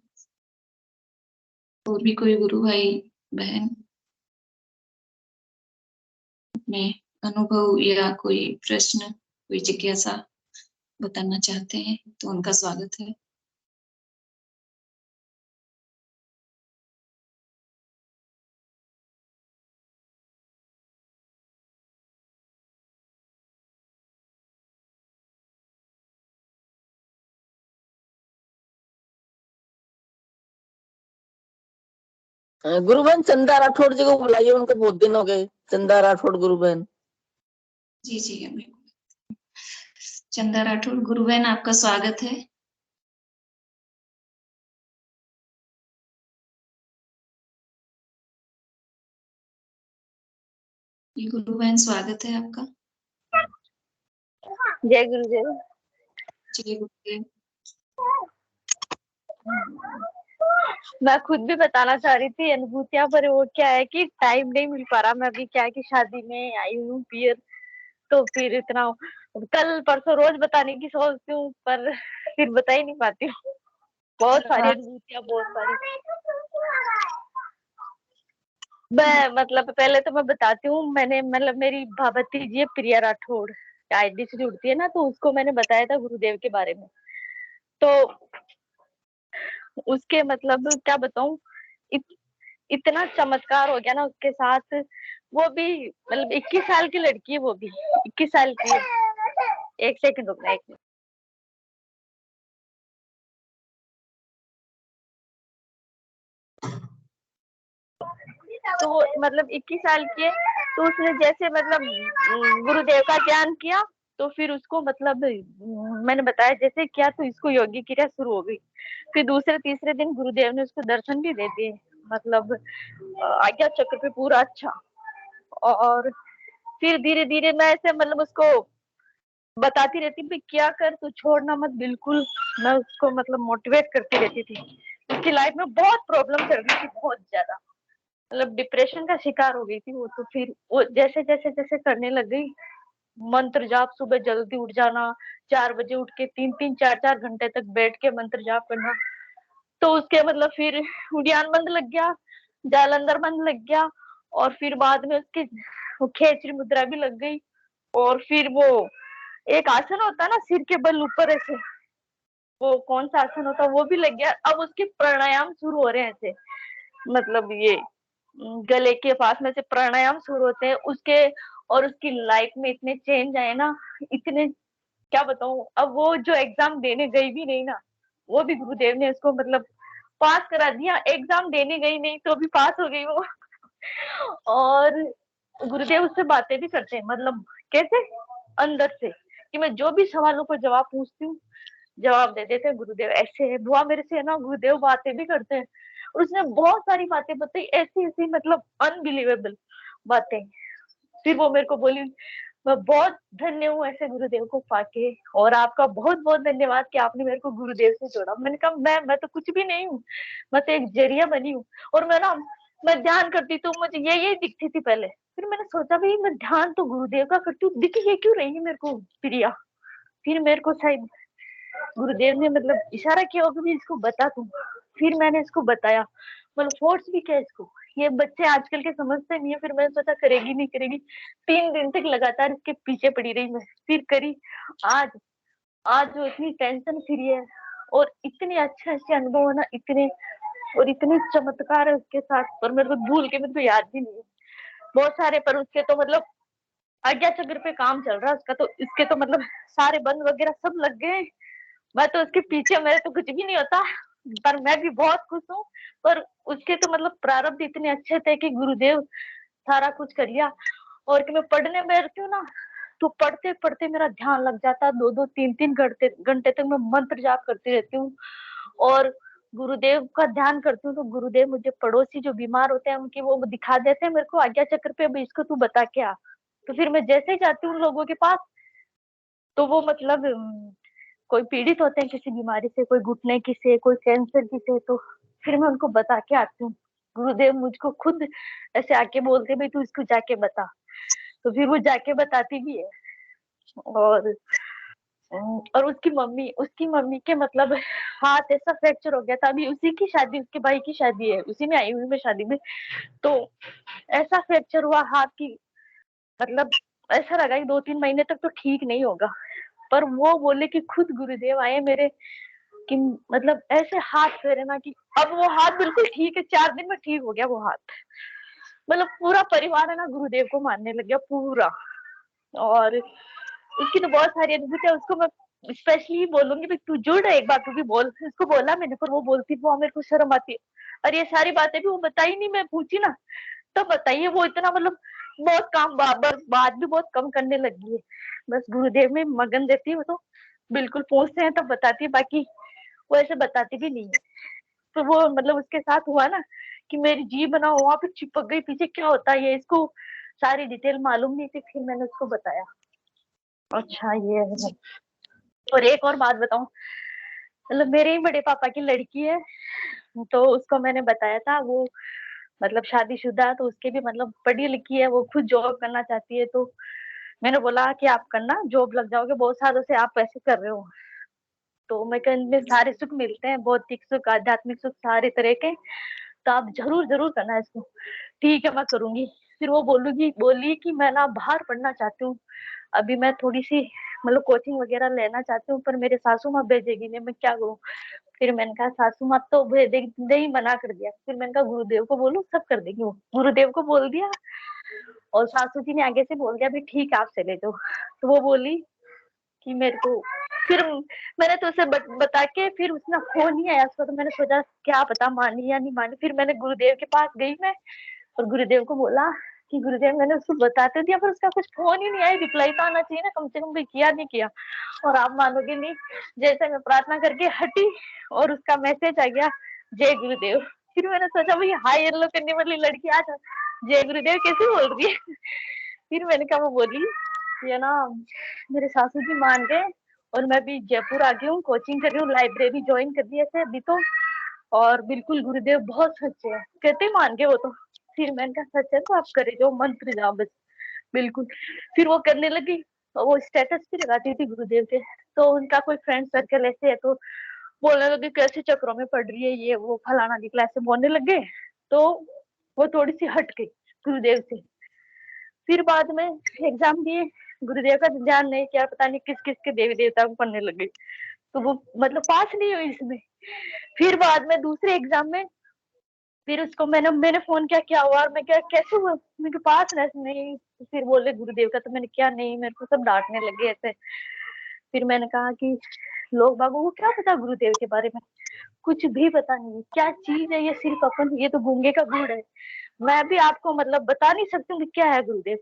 और भी कोई गुरु भाई बहन? अपने अनुभव या कोई प्रश्न, कोई जिज्ञासा बताना चाहते हैं तो उनका स्वागत है। गुरु बहन चंदा राठौड़ जी को बुलाइए, उनको बहुत दिन हो गए। चंदा राठौड़ गुरु बहन। जी जी, हमें चंदा राठौड़ गुरु बहन, आपका स्वागत है। जी गुरु बहन, स्वागत है आपका। जय गुरुदेव। जय गुरुदेव। मैं खुद भी बताना चाह रही थी अनुभूतियां, पर वो क्या है कि टाइम नहीं मिल पा रहा। मैं अभी क्या है कि शादी में आई हूँ पियर, तो फिर इतना कल परसों रोज बताने की सोचती हूँ, पर फिर बता ही नहीं पाती हूँ। बहुत सारी अनुभूतियां, बहुत सारी। मैं मतलब पहले तो मैं बताती हूँ, मैंने मतलब मेरी भतीजी है प्रिया राठौड़, आईडी से जुड़ती है ना, तो उसको मैंने बताया था गुरुदेव के बारे में। तो उसके मतलब क्या बताऊं, इतना चमत्कार हो गया ना उसके साथ। वो भी मतलब 21 साल की लड़की है, वो भी 21 साल की है। एक सेकंड रुकना, एक मिनट। तो वो मतलब 21 साल की है, तो उसने जैसे मतलब गुरुदेव का ध्यान किया, तो फिर उसको मतलब मैंने बताया जैसे किया, तो इसको योगी क्रिया शुरू हो गई। फिर दूसरे तीसरे दिन गुरुदेव ने उसको दर्शन भी दे दिए, मतलब आज्ञा चक्र पे पूरा अच्छा। और फिर धीरे धीरे मैं ऐसे मतलब उसको बताती रहती भी क्या कर, तू छोड़ना मत बिल्कुल। मैं उसको मतलब मोटिवेट करती रहती थी। उसकी लाइफ में बहुत प्रॉब्लम चल रही थी, बहुत ज्यादा, मतलब डिप्रेशन का शिकार हो गई थी वो। तो फिर वो जैसे जैसे जैसे करने लग गई, मंत्र जाप, सुबह जल्दी उठ जाना, 4 बजे उठ के 3-3 4-4 घंटे तक बैठ के मंत्र जाप करना, तो उसके मतलब फिर उद्यान बंद लग गया, जालंधर बंद लग गया, और फिर बाद में उसकी खेचरी मुद्रा भी लग गई। और फिर वो एक आसन होता है ना सिर के बल ऊपर ऐसे, वो कौन सा आसन होता है, वो भी लग गया। अब उसके प्राणायाम शुरू हो रहे हैं ऐसे, मतलब ये गले के पास में से प्राणायाम शुरू होते हैं उसके। और उसकी लाइफ में इतने चेंज आए ना, इतने क्या बताऊं। अब वो जो एग्जाम देने गई भी नहीं ना, वो भी गुरुदेव ने उसको मतलब पास करा दिया। एग्जाम देने गई नहीं तो भी पास हो गई वो। और गुरुदेव उससे बातें भी करते हैं, मतलब कैसे, अंदर से, कि मैं जो भी सवालों पर जवाब पूछती हूँ, जवाब दे देते हैं गुरुदेव। ऐसे है बुआ मेरे से, है ना, गुरुदेव बातें भी करते हैं। और उसने बहुत सारी बातें बताई, ऐसी ऐसी मतलब अनबिलीवेबल बातें। फिर वो मेरे को बोली, मैं बहुत धन्य हूँ ऐसे गुरुदेव को पाके, और आपका बहुत बहुत धन्यवाद कि आपने मेरे को गुरुदेव से जोड़ा। मैंने कहा मैं तो कुछ भी नहीं हूँ, मैं तो एक जरिया बनी हूँ। और मैं ध्यान करती तो मुझे ये दिखती थी पहले। फिर मैंने सोचा भाई मैं ध्यान तो गुरुदेव का करती हूँ, दिख ये क्यों रही है मेरे को प्रिया। फिर मेरे को शायद गुरुदेव ने मतलब इशारा किया होगा भी इसको बता तू। फिर मैंने इसको बताया, मतलब फोर्स भी किया इसको। ये बच्चे आजकल के समझते नहीं है। फिर मैंने सोचा करेगी नहीं करेगी, 3 दिन तक लगातार इसके पीछे पड़ी रही मैं, फिर करी। आज आज वो इतनी टेंशन फ्री है, और इतने अच्छे अच्छे अनुभव है ना, इतने और इतने चमत्कार है उसके साथ, पर मेरे को भूल के मेरे को याद भी नहीं है बहुत सारे। पर उसके तो मतलब आज्ञा चक्र पे काम चल रहा है उसका, तो इसके तो मतलब सारे बंद वगैरह सब लग गए। मैं तो उसके पीछे, मेरे तो कुछ भी नहीं होता, पर मैं भी बहुत खुश हूँ। पर उसके तो मतलब प्रारब्ध इतने अच्छे थे कि गुरुदेव सारा कुछ कर लिया। और कि मैं पढ़ने बैठती हूँ ना, तो पढ़ते पढ़ते मेरा ध्यान लग जाता है, 2-2 3-3 घंटे तक मैं मंत्र जाप करती रहती हूँ। और गुरुदेव का ध्यान करती हूँ, तो गुरुदेव मुझे पड़ोसी जो बीमार होते हैं उनकी वो दिखा देते हैं मेरे को आज्ञा चक्र पे, अभी इसको तू बता के आ। तो फिर मैं जैसे ही जाती हूँ लोगों के पास, तो वो मतलब कोई पीड़ित होते हैं किसी बीमारी से, कोई घुटने की से, कोई कैंसर की से, तो फिर मैं उनको बता के आती हूँ। गुरुदेव मुझको खुद ऐसे आके बोलते भाई तू इसको जाके बता, तो फिर वो जाके बताती भी है। और उसकी मम्मी के मतलब हाथ ऐसा फ्रैक्चर हो गया था, अभी उसी की शादी, उसके भाई की शादी है, उसी में आई हुई मैं शादी में। तो ऐसा फ्रैक्चर हुआ हाथ की, मतलब ऐसा लगा कि 2-3 महीने तक तो ठीक नहीं होगा, पर वो बोले कि खुद गुरुदेव आए मेरे कि मतलब ऐसे हाथ फेरे ना कि अब वो हाथ बिल्कुल ठीक है, 4 दिन में ठीक हो गया वो हाथ। मतलब पूरा परिवार है ना गुरुदेव को मानने लग गया पूरा। और उसकी तो बहुत सारी अद्भुत है, उसको मैं स्पेशली बोलूंगी भाई तू जुड़, एक बार तू भी बोल। उसको बोला मैंने, पर वो बोलती वो मेरे को शर्म आती है। और ये सारी बातें भी वो बताई नहीं, मैं पूछी ना तो बताइए। वो इतना मतलब बहुत काम बात भी बहुत कम करने लगी है, बस गुरुदेव में मगन रहती है वो तो। बिल्कुल पूछते हैं तब बताती है, बाकी वो ऐसे बताती भी नहीं है। तो वो मतलब उसके साथ हुआ ना कि मेरी जी बना वहां पे चिपक गई पीछे, क्या होता है ये, इसको सारी डिटेल मालूम नहीं थी। फिर मैंने उसको बताया, अच्छा ये है। और एक और बात बताऊं, मतलब मेरे ही बड़े पापा की लड़की है, तो उसको मैंने बताया था, वो मतलब शादीशुदा, तो उसके भी मतलब पढ़ी लिखी है, वो खुद जॉब करना चाहती है। तो मैंने बोला कि आप करना, जॉब लग जाओगे, बहुत सालों से आप ऐसे कर रहे हो। तो मैं कहा इनमें सारे सुख मिलते हैं, भौतिक सुख, आध्यात्मिक सुख, सारे तरह के, तो आप जरूर जरूर करना इसको। ठीक है मैं करूंगी। फिर वो बोली कि मैं ना बाहर पढ़ना चाहती हूँ, अभी मैं थोड़ी सी मतलब कोचिंग वगैरह लेना चाहती हूँ, पर मेरे सासू माँ भेजेगी नहीं, मैं क्या करूँ। फिर मैंने कहा सासू माँ तो भेजेगी नहीं, मना कर दिया। फिर मैंने कहा गुरुदेव को बोलो, सब कर देगी वो। गुरुदेव को बोल दिया और सासू जी ने आगे से बोल दिया भी ठीक है आप चले जाओ। तो वो बोली कि मेरे को, फिर मैंने तो उसे बता के, फिर उसने फोन नहीं आया उसका, तो मैंने सोचा क्या पता मानी या नहीं मानी। फिर मैंने गुरुदेव के पास गई मैं, और गुरुदेव को बोला कि गुरुदेव मैंने उसको बता तो दिया, पर उसका कुछ फोन ही नहीं आया, रिप्लाई तो आना चाहिए ना कम से कम, भी किया नहीं किया। और आप मानोगे नहीं, जैसे मैं प्रार्थना करके हटी और उसका मैसेज आ गया, जय गुरुदेव। फिर मैंने सोचा भाई हाई येलो करने वाली लड़की आज जय गुरुदेव कैसे बोल रही है। फिर मैंने कहा, वो बोली ये ना मेरे सासू जी मान गए, और मैं भी जयपुर आ गई हूँ, कोचिंग कर रही हूँ, लाइब्रेरी ज्वाइन कर दी है अभी तो, और बिल्कुल गुरुदेव बहुत सच्चे हैं, कहते मान गए वो तो। फिर मैंने कहा सच है तो आप करे जो मंत्र जाओ बस, बिल्कुल। फिर वो करने लगी, और वो स्टेटस भी लगाती थी गुरुदेव के। तो उनका कोई फ्रेंड सर्कल ऐसे है, तो बोलने लगे कैसे चक्रों में पड़ रही है ये वो, फलाना निकला, ऐसे बोलने लग गए। तो वो थोड़ी सी हट गई गुरुदेव से। फिर बाद में एग्जाम दिए, गुरुदेव का ध्यान नहीं किया, पता नहीं किस किस के देवी देवता को पढ़ने लग गई, तो वो मतलब पास नहीं हुई इसमें। फिर बाद में दूसरे एग्जाम में फिर उसको मैंने फोन किया, क्या हुआ, मैं क्या कैसे हुआ, मेरे पास नहीं। तो फिर बोले गुरुदेव का, तो मैंने क्या नहीं, मेरे को सब डांटने लगे ऐसे। फिर मैंने कहा कि लोग बाबू को क्या पता गुरुदेव के बारे में, कुछ भी पता नहीं क्या चीज है ये, सिर्फ अपन, ये तो गूंगे का गुड़ है। मैं भी आपको मतलब बता नहीं सकती हूँ कि क्या है गुरुदेव,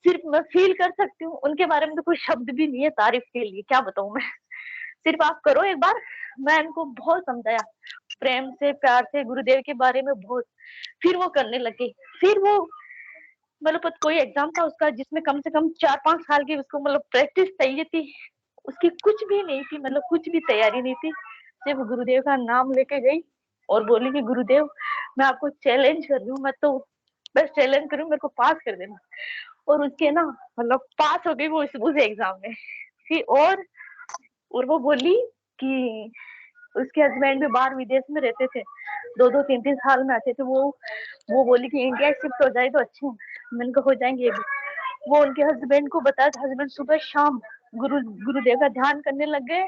सिर्फ मैं फील कर सकती हूँ, उनके बारे में तो कोई शब्द भी नहीं है तारीफ के लिए, क्या बताऊं मैं। सिर्फ आप करो एक बार। मैं इनको बहुत समझाया प्रेम से प्यार से गुरुदेव के बारे में बहुत, फिर वो करने लगे। फिर वो मतलब कोई एग्जाम था उसका जिसमें कम से कम 4-5 साल की उसको मतलब प्रैक्टिस चाहिए थी, उसकी कुछ भी नहीं थी, मतलब कुछ भी तैयारी नहीं थी। सिर्फ गुरुदेव का नाम लेके गई और बोली कि गुरुदेव मैं आपको चैलेंज कर रही हूँ, मैं तो बस चैलेंज करूँ, मेरे को पास कर देना। और उसके ना मतलब पास हो गई वो उस एग्जाम में। फिर और वो बोली कि उसके हस्बैंड भी बाहर विदेश में रहते थे, 2-2 3-3 साल में आते थे। वो बोली कि इंडिया शिफ्ट हो जाए तो अच्छे हैं। मैंने कहा हो जाएंगे भी। वो उनके हस्बैंड को बताया, हस्बैंड सुबह शाम गुरुदेव का ध्यान करने लग गए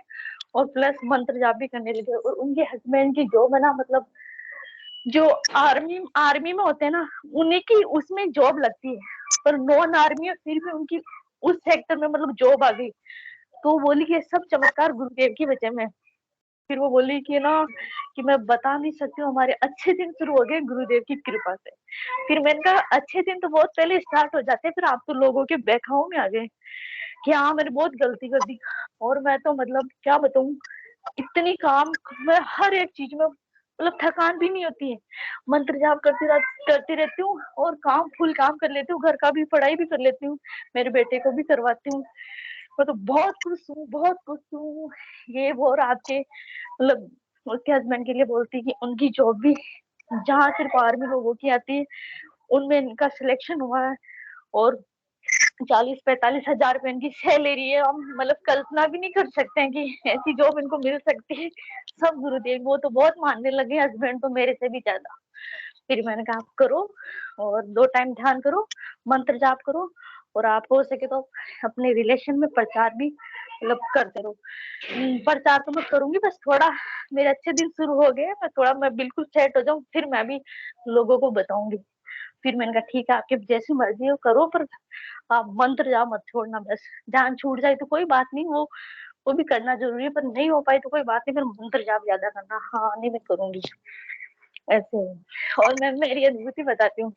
और प्लस मंत्र जाप भी करने लगे। और उनके हस्बैंड की जो बना मतलब जो आर्मी में होते हैं ना, उन्हीं की उसमें जॉब लगती है, पर नॉन आर्मी है फिर भी उनकी उस सेक्टर में मतलब जॉब आ गई। तो बोली कि ये सब चमत्कार गुरुदेव की वजह में। फिर वो बोली कि ना कि मैं बता नहीं सकती हूँ, हमारे अच्छे दिन शुरू हो गए गुरुदेव की कृपा से। फिर मैंने कहा अच्छे दिन तो बहुत पहले स्टार्ट हो जाते हैं, फिर आप तो लोगों के बहकाओ में आ गए कि हाँ मैंने बहुत गलती कर दी। और मैं तो मतलब क्या बताऊं, इतनी काम मैं हर एक चीज में मतलब थकान भी नहीं होती है, मंत्र जाप करती रहती हूँ और काम फुल काम कर लेती हूँ, घर का भी पढ़ाई भी कर लेती हूँ, मेरे बेटे को भी करवाती हूँ। मैं तो बहुत खुश हूँ, बहुत खुश हूँ। ये वो, और आपके मतलब उसके हस्बैंड के लिए बोलती कि उनकी जॉब भी जहाँ सिर्फ आर्मी लोगों की आती है उनमें इनका सिलेक्शन हुआ है, और 40-45 हजार रुपए इनकी सैलरी है। हम मतलब कल्पना भी नहीं कर सकते हैं कि ऐसी जॉब इनको मिल सकती है। सब गुरुदेव, वो तो बहुत मानने लगे, हस्बैंड तो मेरे से भी ज्यादा। फिर मैंने कहा आप करो और 2 टाइम ध्यान करो, मंत्र जाप करो, और आप हो सके तो अपने रिलेशन में प्रचार भी मतलब करते रहो। प्रचार तो मैं करूंगी, बस थोड़ा मेरे अच्छे दिन शुरू हो गए, मैं बिल्कुल सेट हो जाऊं, फिर मैं भी लोगों को बताऊंगी। फिर मैंने कहा ठीक है, आपकी जैसी मर्जी हो करो, पर आप मंत्र जाओ मत छोड़ना। बस जान छूट जाए तो कोई बात नहीं, वो भी करना जरूरी है, पर नहीं हो पाई तो कोई बात नहीं, फिर मंत्र जाप ज्यादा करना। हाँ नहीं, मैं करूंगी ऐसे। और मैं मेरी अनुभूति बताती हूँ।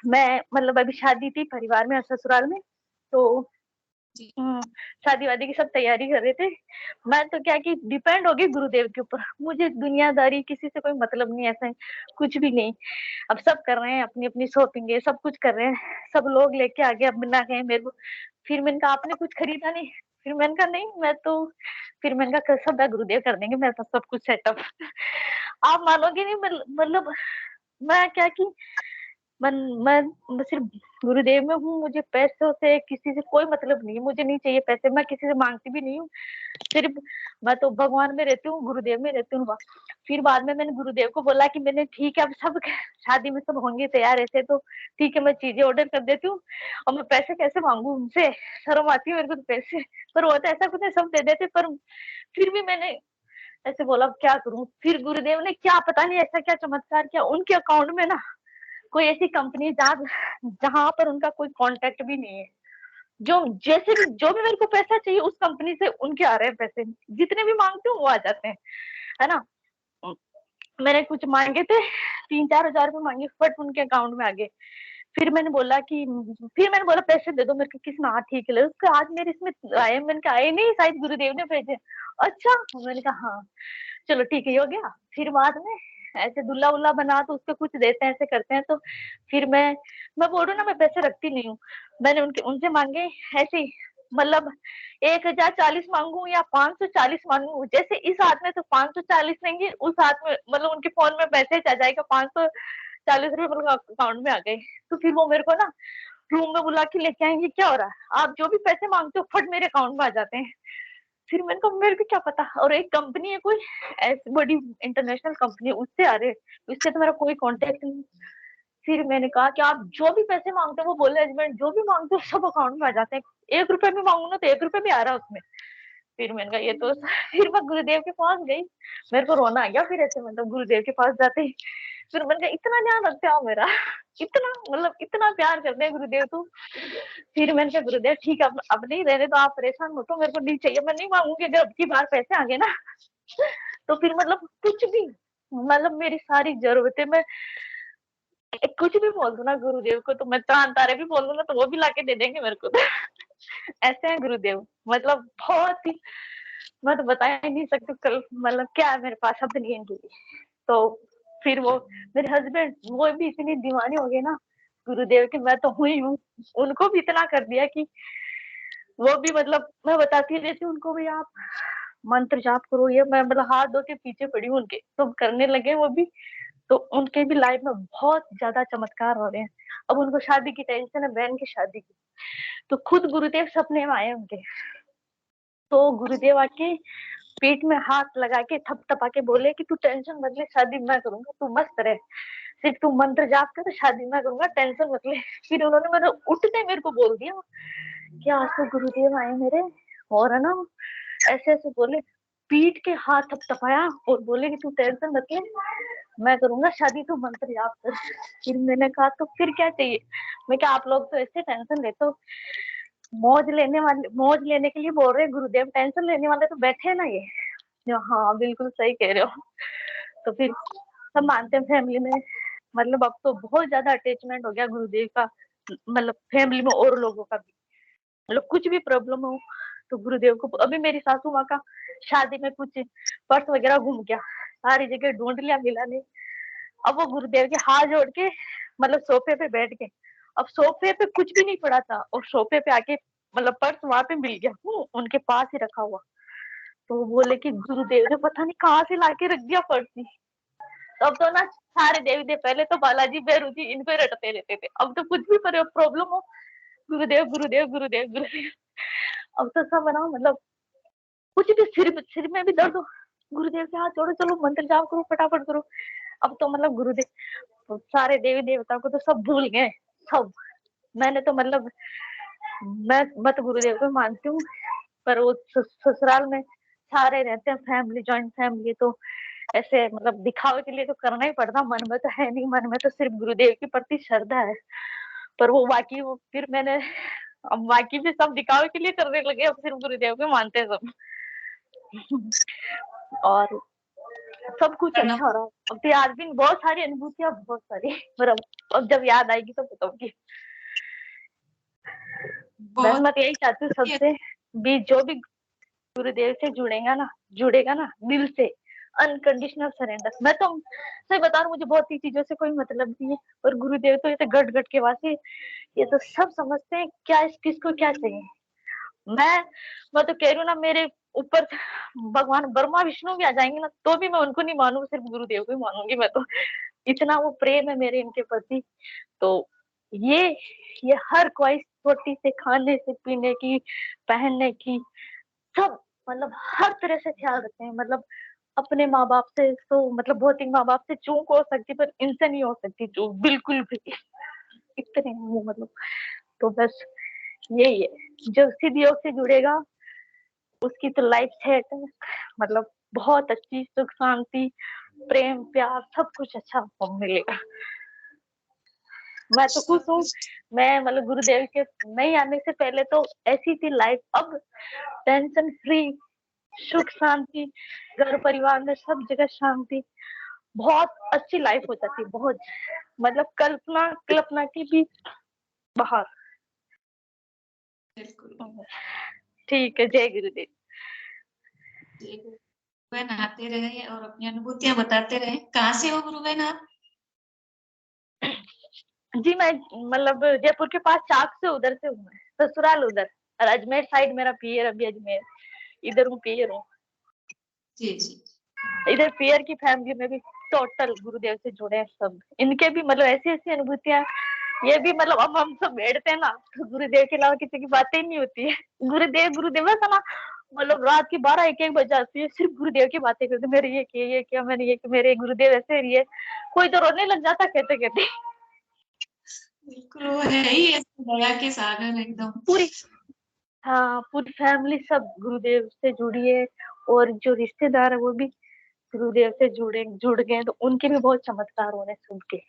मैं मतलब अभी शादी थी परिवार में, ससुराल में, तो शादी वादी की सब तैयारी कर रहे थे। मैं तो क्या कि डिपेंड हो गई गुरुदेव के ऊपर। मुझे दुनियादारी किसी से कोई मतलब नहीं, ऐसा कुछ भी नहीं। अब सब कर रहे हैं अपनी अपनी शॉपिंग, सब कुछ कर रहे हैं, सब लोग लेके आगे, अब बिना कहे मेरे को। फिर मैंने कहा आपने कुछ खरीदा नहीं? फिर मैंने कहा नहीं, मैं तो, फिर मैंने कहा सब गुरुदेव कर देंगे, मेरे पास सब कुछ सेटअप। आप मानोगे नहीं, मतलब मैं क्या कि मैं सिर्फ गुरुदेव में हूँ। मुझे पैसों से किसी से कोई मतलब नहीं है, मुझे नहीं चाहिए पैसे, मैं किसी से मांगती भी नहीं हूँ। सिर्फ मैं तो भगवान में रहती हूँ, गुरुदेव में रहती हूँ। फिर बाद में मैंने गुरुदेव को बोला कि मैंने ठीक है, अब सब शादी में सब होंगे तैयार, ऐसे तो ठीक है, मैं चीजें ऑर्डर कर देती हूँ, और मैं पैसे कैसे मांगू उनसे, शर्म आती है मेरे को तो पैसे। पर वो तो ऐसा कुछ नहीं, सब दे देते, पर फिर भी मैंने ऐसे बोला क्या करूं। फिर गुरुदेव ने क्या पता नहीं ऐसा क्या चमत्कार किया, उनके अकाउंट में ना कोई ऐसी कंपनी जहां पर उनका कोई कांटेक्ट भी नहीं है, जो जैसे भी जो भी मेरे को पैसा चाहिए उस कंपनी से उनके आ रहे हैं पैसे, जितने भी मांगती हूँ वो आ जाते हैं, है ना। मैंने कुछ मांगे थे, 3-4 हजार रुपए मांगे, फट उनके अकाउंट में आ गए। फिर मैंने बोला पैसे दे दो मेरे को, किसने? हाँ ठीक है, उसके आज मेरे इसमें आए, मैंने कहा आए नहीं, शायद गुरुदेव ने भेजे। अच्छा, मैंने कहा हाँ चलो ठीक है, ये हो गया। फिर बाद में ऐसे दुल्ला उल्ला बना तो उसके कुछ देते हैं, ऐसे करते हैं। तो फिर मैं बोल रही हूँ ना, मैं पैसे रखती नहीं हूँ। मैंने उनसे मांगे ऐसे ही, मतलब 1040 मांगू या 540 मांगू, जैसे इस हाथ में तो 540 देंगे, उस हाथ में मतलब उनके फोन में मैसेज आ जाएगा 540 रुपए मतलब अकाउंट में आ गए। तो फिर वो मेरे को ना रूम में बुला के लेके आएंगे, क्या हो रहा है, आप जो भी पैसे मांगते हो फट मेरे अकाउंट में आ जाते हैं। फिर मैंने कहा मेरे को क्या पता, और एक कंपनी है कोई ऐसी बड़ी इंटरनेशनल कंपनी, उससे आ रहे, उससे तो मेरा कोई कांटेक्ट नहीं। फिर मैंने कहा कि आप जो भी पैसे मांगते हो, वो बोले हस्बैंड जो भी मांगते हो सब अकाउंट में आ जाते हैं, 1 रुपए भी मांगू ना तो 1 रुपए भी आ रहा है उसमें। फिर मैंने कहा ये तो फिर मैं गुरुदेव के पास गई, मेरे को रोना आ गया फिर ऐसे, मतलब गुरुदेव के पास जाते ही। फिर मैंने कहा इतना ध्यान रखते हो मेरा, इतना मतलब इतना प्यार करते हैं गुरुदेव तो। फिर मैंने कहा गुरुदेव ठीक है, अब नहीं रहने तो, आप परेशान मत हो, मेरे को नहीं चाहिए, मैं नहीं मांगूंगी। अगर अब की बार पैसे आ गए ना तो फिर मतलब कुछ भी, मतलब मेरी सारी जरूरतें, मैं कुछ भी बोल दूं ना गुरुदेव को, तो मैं तान तारे भी बोल दूं ना तो वो भी लाके दे देंगे मेरे को तो। ऐसे हैं गुरुदेव, मतलब बहुत ही, मैं तो बता ही नहीं सकती, कल मतलब क्या है, मेरे पास शब्द नहीं है इनके लिए। तो फिर वो मेरे हस्बैंड, वो भी इतनी दीवानी हो गई ना गुरुदेव के, मैं तो हुई हूँ, उनको भी इतना कर दिया कि वो भी, मतलब मैं बताती रहती हूँ उनको भी, आप मंत्र जाप करो, ये मैं मतलब हाथ धो के पीछे पड़ी हूँ उनके, तो करने लगे वो भी। तो उनके भी लाइफ में बहुत ज्यादा चमत्कार हो रहे हैं। अब उनको शादी की टेंशन है, बहन की शादी की, तो खुद गुरुदेव सपने में आए उनके। तो गुरुदेव आके पेट में हाथ लगा के थपथपा के बोले कि तू टेंशन मत ले, शादी मैं करूंगा, तू मस्त रहे, सिर्फ तू मंत्र जाप कर, शादी मैं करूंगा, टेंशन मत ले। फिर उन्होंने मेरे उठते मेरे को बोल दिया कि आज तो गुरुदेव आए मेरे, और है ना ऐसे ऐसे बोले, पीठ के हाथ थपथपाया और बोले कि तू टेंशन मत ले, मैं करूंगा शादी, तू मंत्र जाप कर। फिर मैंने कहा तो फिर क्या चाहिए? मैं क्या, आप लोग तो ऐसे टेंशन लेते हो, मौज लेने के लिए बोल रहे हैं गुरुदेव, टेंशन लेने वाले तो बैठे हैं ना ये। हाँ बिल्कुल सही कह रहे हो। तो फिर सब मानते हैं फैमिली में, मतलब अब तो बहुत ज्यादा अटैचमेंट हो गया गुरुदेव का, मतलब फैमिली में और लोगों का भी, मतलब कुछ भी प्रॉब्लम हो तो गुरुदेव को। अभी मेरी सासू माँ का शादी में कुछ पर्स वगैरह घूम गया, सारी जगह ढूंढ लिया, मिला नहीं। अब वो गुरुदेव के हाथ जोड़ के, मतलब सोफे पे बैठ के, अब सोफे पे कुछ भी नहीं पड़ा था और सोफे पे आके मतलब पर्स वहां पे मिल गया, उनके पास ही रखा हुआ। तो वो बोले कि गुरुदेव ने पता नहीं कहाँ से लाके रख दिया पर्स ही। तब तो ना सारे देवी देव, पहले तो बालाजी भैरू जी इनको ही रटते रहते थे, अब तो कुछ भी प्रॉब्लम हो गुरुदेव गुरुदेव गुरुदेव गुरुदेव। अब तो सब ना, मतलब कुछ भी, सिर में भी दर्द हो, गुरुदेव के हाथ जोड़ो, चलो मंत्र जाप करो, फटाफट करो। अब तो मतलब गुरुदेव, तो सारे देवी देवता को तो सब भूल गए सब, मैंने तो मतलब मैं तो गुरुदेव को मानती हूँ, पर वो ससुराल में सारे रहते हैं, फैमिली, जॉइंट फैमिली, तो ऐसे मतलब दिखावे के लिए तो करना ही पड़ता, मन में तो है नहीं, मन में तो सिर्फ गुरुदेव के प्रति श्रद्धा है। पर वो बाकी वो फिर मैंने अब बाकी भी सब दिखावे के लिए करने लगे, अब सिर्फ गुरुदेव को मानते हैं सब। और सब कुछ अच्छा हो रहा है। अब तो आज भी बहुत सारी अनुभूतियां, बहुत सारी, पर अब जब याद आएगी तो बताऊंगी। बस मैं यही चाहती हूँ सबसे भी, जो भी गुरुदेव से जुड़ेगा ना दिल से, अनकंडीशनल सरेंडर। मैं तो सही बता रहा हूँ, मुझे बहुत ही चीजों से कोई मतलब नहीं है, पर गुरुदेव तो ये गट गट के वासी, ये तो सब समझते हैं क्या किसको क्या चाहिए। मैं तो कह रही हूँ ना, मेरे ऊपर भगवान ब्रह्मा विष्णु भी आ जाएंगे ना, तो भी मैं उनको नहीं मानूंगी, सिर्फ गुरुदेव को ही मानूंगी। मैं तो इतना वो प्रेम है मेरे इनके प्रति। तो ये हर कोई, छोटी से खाने से पीने की, पहनने की, सब मतलब हर तरह से ख्याल रखते हैं। मतलब अपने माँ बाप से तो मतलब भौतिक माँ बाप से चूक हो सकती, पर इनसे नहीं हो सकती चूक, बिल्कुल भी। इतने वो मतलब, तो बस यही है, जो सिद्ध योग से जुड़ेगा उसकी तो लाइफ सेट है, मतलब बहुत अच्छी सुख शांति प्रेम प्यार सब कुछ अच्छा मिलेगा। मैं तो खुश हूँ। मैं मतलब गुरुदेव के नहीं आने से पहले तो ऐसी थी लाइफ, अब टेंशन फ्री, सुख शांति, घर परिवार में सब जगह शांति, बहुत अच्छी लाइफ हो जाती, बहुत मतलब कल्पना की भी बाहर। ठीक है, जय गुरुदेव। गुरुबहन आते रहे और अपनी अनुभूतियां बताते रहे। कहाँ से हो गुरुबहन आप? जी मैं मतलब जयपुर के पास चाक से, उधर से हूँ, ससुराल उधर, और अजमेर साइड मेरा पियर, अभी अजमेर इधर हूँ, पियर हूँ। जी जी। इधर पियर की फैमिली में भी टोटल गुरुदेव से जुड़े हैं सब। इनके भी मतलब ऐसी ऐसी अनुभूतियां, ये भी मतलब अब हम सब बैठते हैं ना, तो गुरुदेव के अलावा किसी की बातें ही नहीं होती है। गुरुदेव ऐसा ना, मतलब रात की 12-1 बज जाती है, सिर्फ गुरुदेव की बातें करते, मेरे ये किया मैंने ये किया, मेरे गुरुदेव ऐसे रही है, कोई तो रोने लग जाता कहते कहते। बिल्कुल वो है ही ऐसे दया के सागर एकदम। पूरी फैमिली सब गुरुदेव से जुड़ी है, और जो रिश्तेदार है वो भी गुरुदेव से जुड़ गए, तो उनके भी बहुत चमत्कार हो रहे सुन के,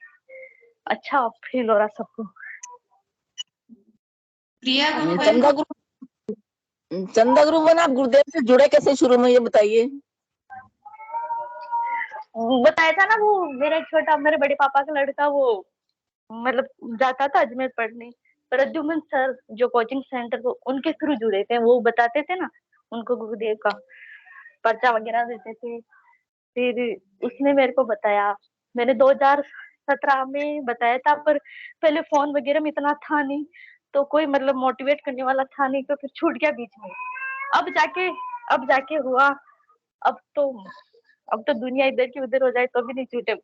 अच्छा फील हो रहा सबको। प्रिया चंदा गुरुबहन आप गुरुदेव से जुड़े कैसे शुरू में, ये बताइए। बताया था ना, वो मेरे बड़े पापा का लड़का, वो मतलब जाता था अजमेर पढ़ने, प्रद्युमन सर जो कोचिंग सेंटर, वो उनके थ्रू जुड़े थे, वो बताते थे ना उनको गुरुदेव का पर्चा वगैरह देते थे। फिर उसने मेरे को बताया, मैंने 2017 में बताया था, पर पहले फोन वगैरह में इतना था नहीं, तो कोई मतलब मोटिवेट करने वाला था नहीं, तो फिर छूट गया बीच में। अब जाके हुआ। अब तो दुनिया इधर की उधर हो जाए तो भी नहीं छूटे।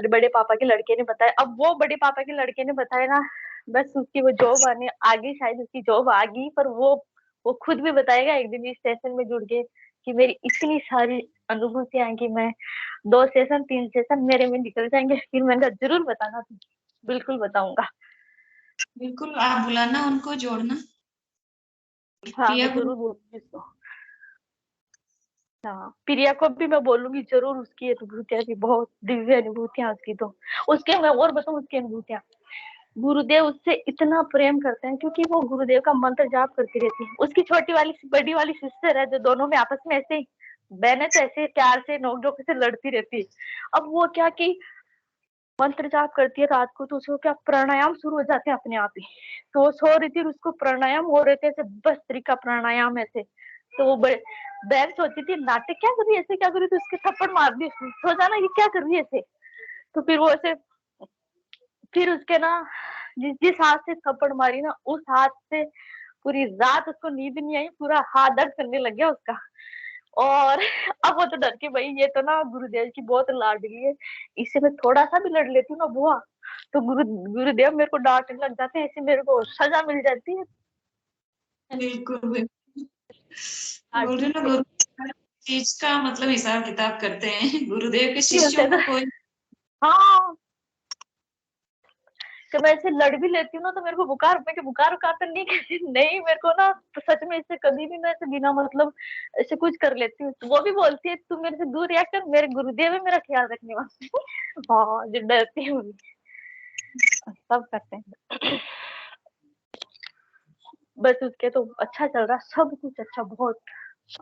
बड़े पापा के लड़के ने बताया, अब वो बड़े पापा के लड़के ने बताया ना, बस उसकी वो जॉब आने आ गई, शायद उसकी जॉब आ गई, पर वो खुद भी बताएगा एक दिन इस सेशन में जुड़ के कि मेरी इतनी सारी अनुभूतियां हैं कि मैं 2 सेशन 3 सेशन मेरे में निकल जाएंगे। फिर मैंने कहा जरूर बताना, बिल्कुल बताऊंगा। बिल्कुल, आप बुलाना उनको, जोड़ना। हाँ मैं जरूर बोलूंगी उसको। हाँ प्रिया को भी मैं बोलूंगी जरूर, उसकी अनुभूतियां भी बहुत दिव्य अनुभूतियां उसकी, तो उसके मैं और बताऊं उसकी अनुभूतियां। गुरुदेव उससे इतना प्रेम करते हैं क्योंकि वो गुरुदेव का मंत्र जाप करती रहती है। उसकी छोटी वाली बड़ी वाली सिस्टर है, जो दोनों में आपस में ऐसे ही बहनें तो ऐसे प्यार से नोक-झोंक से लड़ती रहती है। अब वो क्या कि मंत्र जाप करती है रात को, तो उसको क्या प्राणायाम शुरू हो जाते हैं अपने आप ही। तो वो सो रही थी, उसको प्राणायाम हो रहे थे ऐसे भस्त्रिका प्राणायाम ऐसे। तो वो बहन सोचती थी नाटक क्या कर रही है, ऐसे क्या कर रही थी, उसके थप्पड़ मार दी, सोचा ना ये क्या कर रही है ऐसे। तो फिर वो ऐसे, फिर उसके ना जिस हाथ से थप्पड़ मारी ना, उस हाथ से पूरी रात उसको नींद नहीं आई, पूरा हाथ दर्द करने लग गया उसका। और अब वो तो डर के, भाई ये तो ना गुरुदेव की बहुत लाडली है, इससे मैं थोड़ा सा भी लड़ लेती हूँ ना बुआ, तो गुरुदेव मेरे को डांटने लग जाते हैं, ऐसे मेरे को सजा मिल जाती है। बिल्कुल बोल रहे ना, गुरु चीज का मतलब हिसाब किताब करते हैं। गुरुदेव के शिष्यों को कोई हाँ, कि मैं ऐसे लड़ भी लेती हूँ ना तो मेरे को बुखार तो नहीं कहती, नहीं मेरे को ना तो सच में इससे कभी भी मैं ऐसे बिना मतलब ऐसे कुछ कर लेती हूँ। तो वो भी बोलती है तू मेरे से दूर रिएक्ट कर, मेरे गुरुदेव है मेरा ख्याल रखने वाले। हाँ, जो डरती हूँ सब करते हैं। बस उसके तो अच्छा चल रहा, सब कुछ अच्छा, बहुत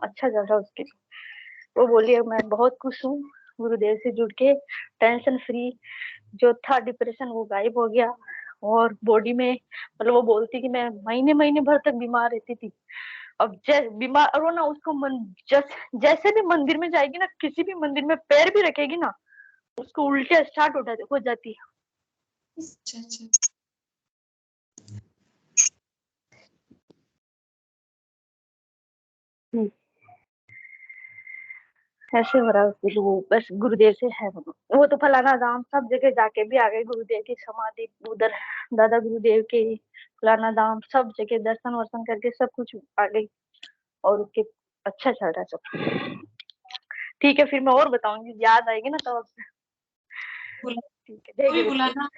अच्छा चल रहा उसके। वो बोली मैं बहुत खुश हूँ गुरुदेव से जुड़ के, टेंशन फ्री, जो था डिप्रेशन वो गायब हो गया। और बॉडी में मतलब वो बोलती कि मैं महीने महीने भर तक बीमार रहती थी, अब बीमार और वो ना उसको जैसे भी मंदिर में जाएगी ना, किसी भी मंदिर में पैर भी रखेगी ना, उसको उल्टे स्टार्ट हो जाती है। अच्छा अच्छा। ऐसे हो रहा है वो, बस गुरुदेव से है वो तो फलाना धाम सब जगह जाके भी आ गए, गुरुदेव की समाधि उधर, दादा गुरुदेव के फलाना धाम सब जगह दर्शन वर्शन करके सब कुछ आ गई। और उसके अच्छा चल रहा है सब। ठीक है, फिर मैं और बताऊंगी, याद आएगी ना तब। ठीक है, कोई बुलाना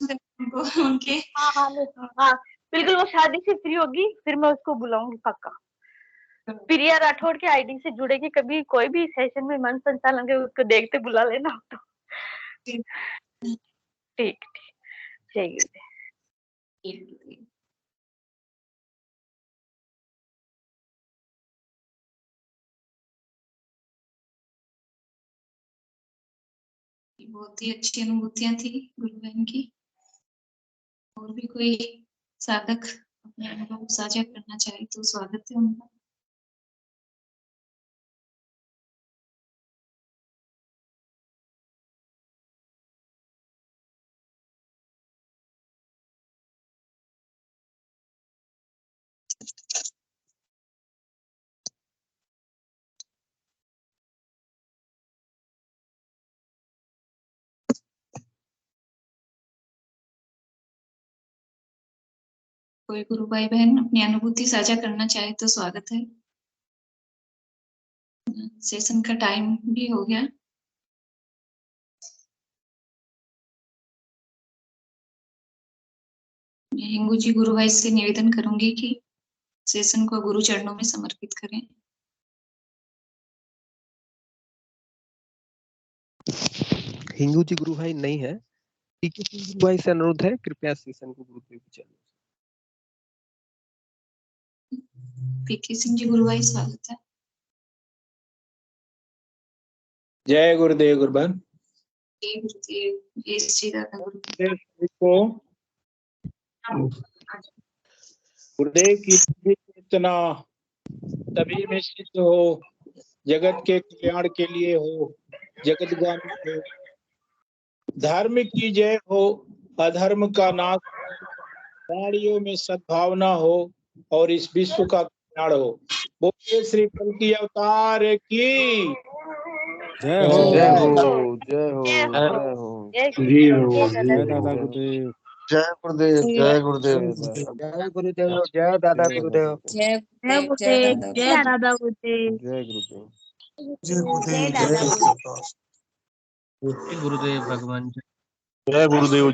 उनको उनके। हाँ हाँ हाँ बिल्कुल, वो शादी से फ्री होगी फिर मैं उसको बुलाऊंगी पक्का। प्रिया राठौड़ के आईडी से जुड़ेगी, कभी कोई भी सेशन में मन संचालन के उसको देखते बुला लेना तो। ठीक ठीक, जय गुरुदेव। बहुत ही अच्छी अनुभूतियां थी गुरु बहन की। और भी कोई साधक अपने अनुभव साझा करना चाहे तो स्वागत है उनका। कोई गुरु भाई बहन अपनी अनुभूति साझा करना चाहे तो स्वागत है। सेशन का टाइम भी हो गया। मैं हिंगू जी गुरु भाई से निवेदन करूंगी कि सेशन को गुरु चरणों में समर्पित करें। हिंगू जी गुरु भाई नहीं है, पीके सिंह गुरु भाई से अनुरोध है कृपया सेशन को गुरुदेव के चरणों। पीके सिंह जी गुरु भाई स्वागत है। जय गुरुदेव गुरुबन। जय गुरुदेव, जय श्री राधा गुरुदेव। को गुरुदेव की चेतना तभी में सिद्ध हो, जगत के कल्याण के लिए हो, जगतगामी हो, धर्म की जय हो, अधर्म का नाश, प्राणियों में सद्भावना हो और इस विश्व का कल्याण हो। बोले श्री कल्कि अवतार की जय हो जय हो जय हो जय हो जय दादा गुरुदेव। जय गुरुदेव, जय गुरुदेव। जय गुरुदेव, जय दादा गुरुदेव। जय गुरुदेव, जय दादा गुरुदेव। जय गुरुदेव। जय गुरुदेव, जय दादा जय गुरुदेव। गुरुदेव भगवान। जय गुरुदेव।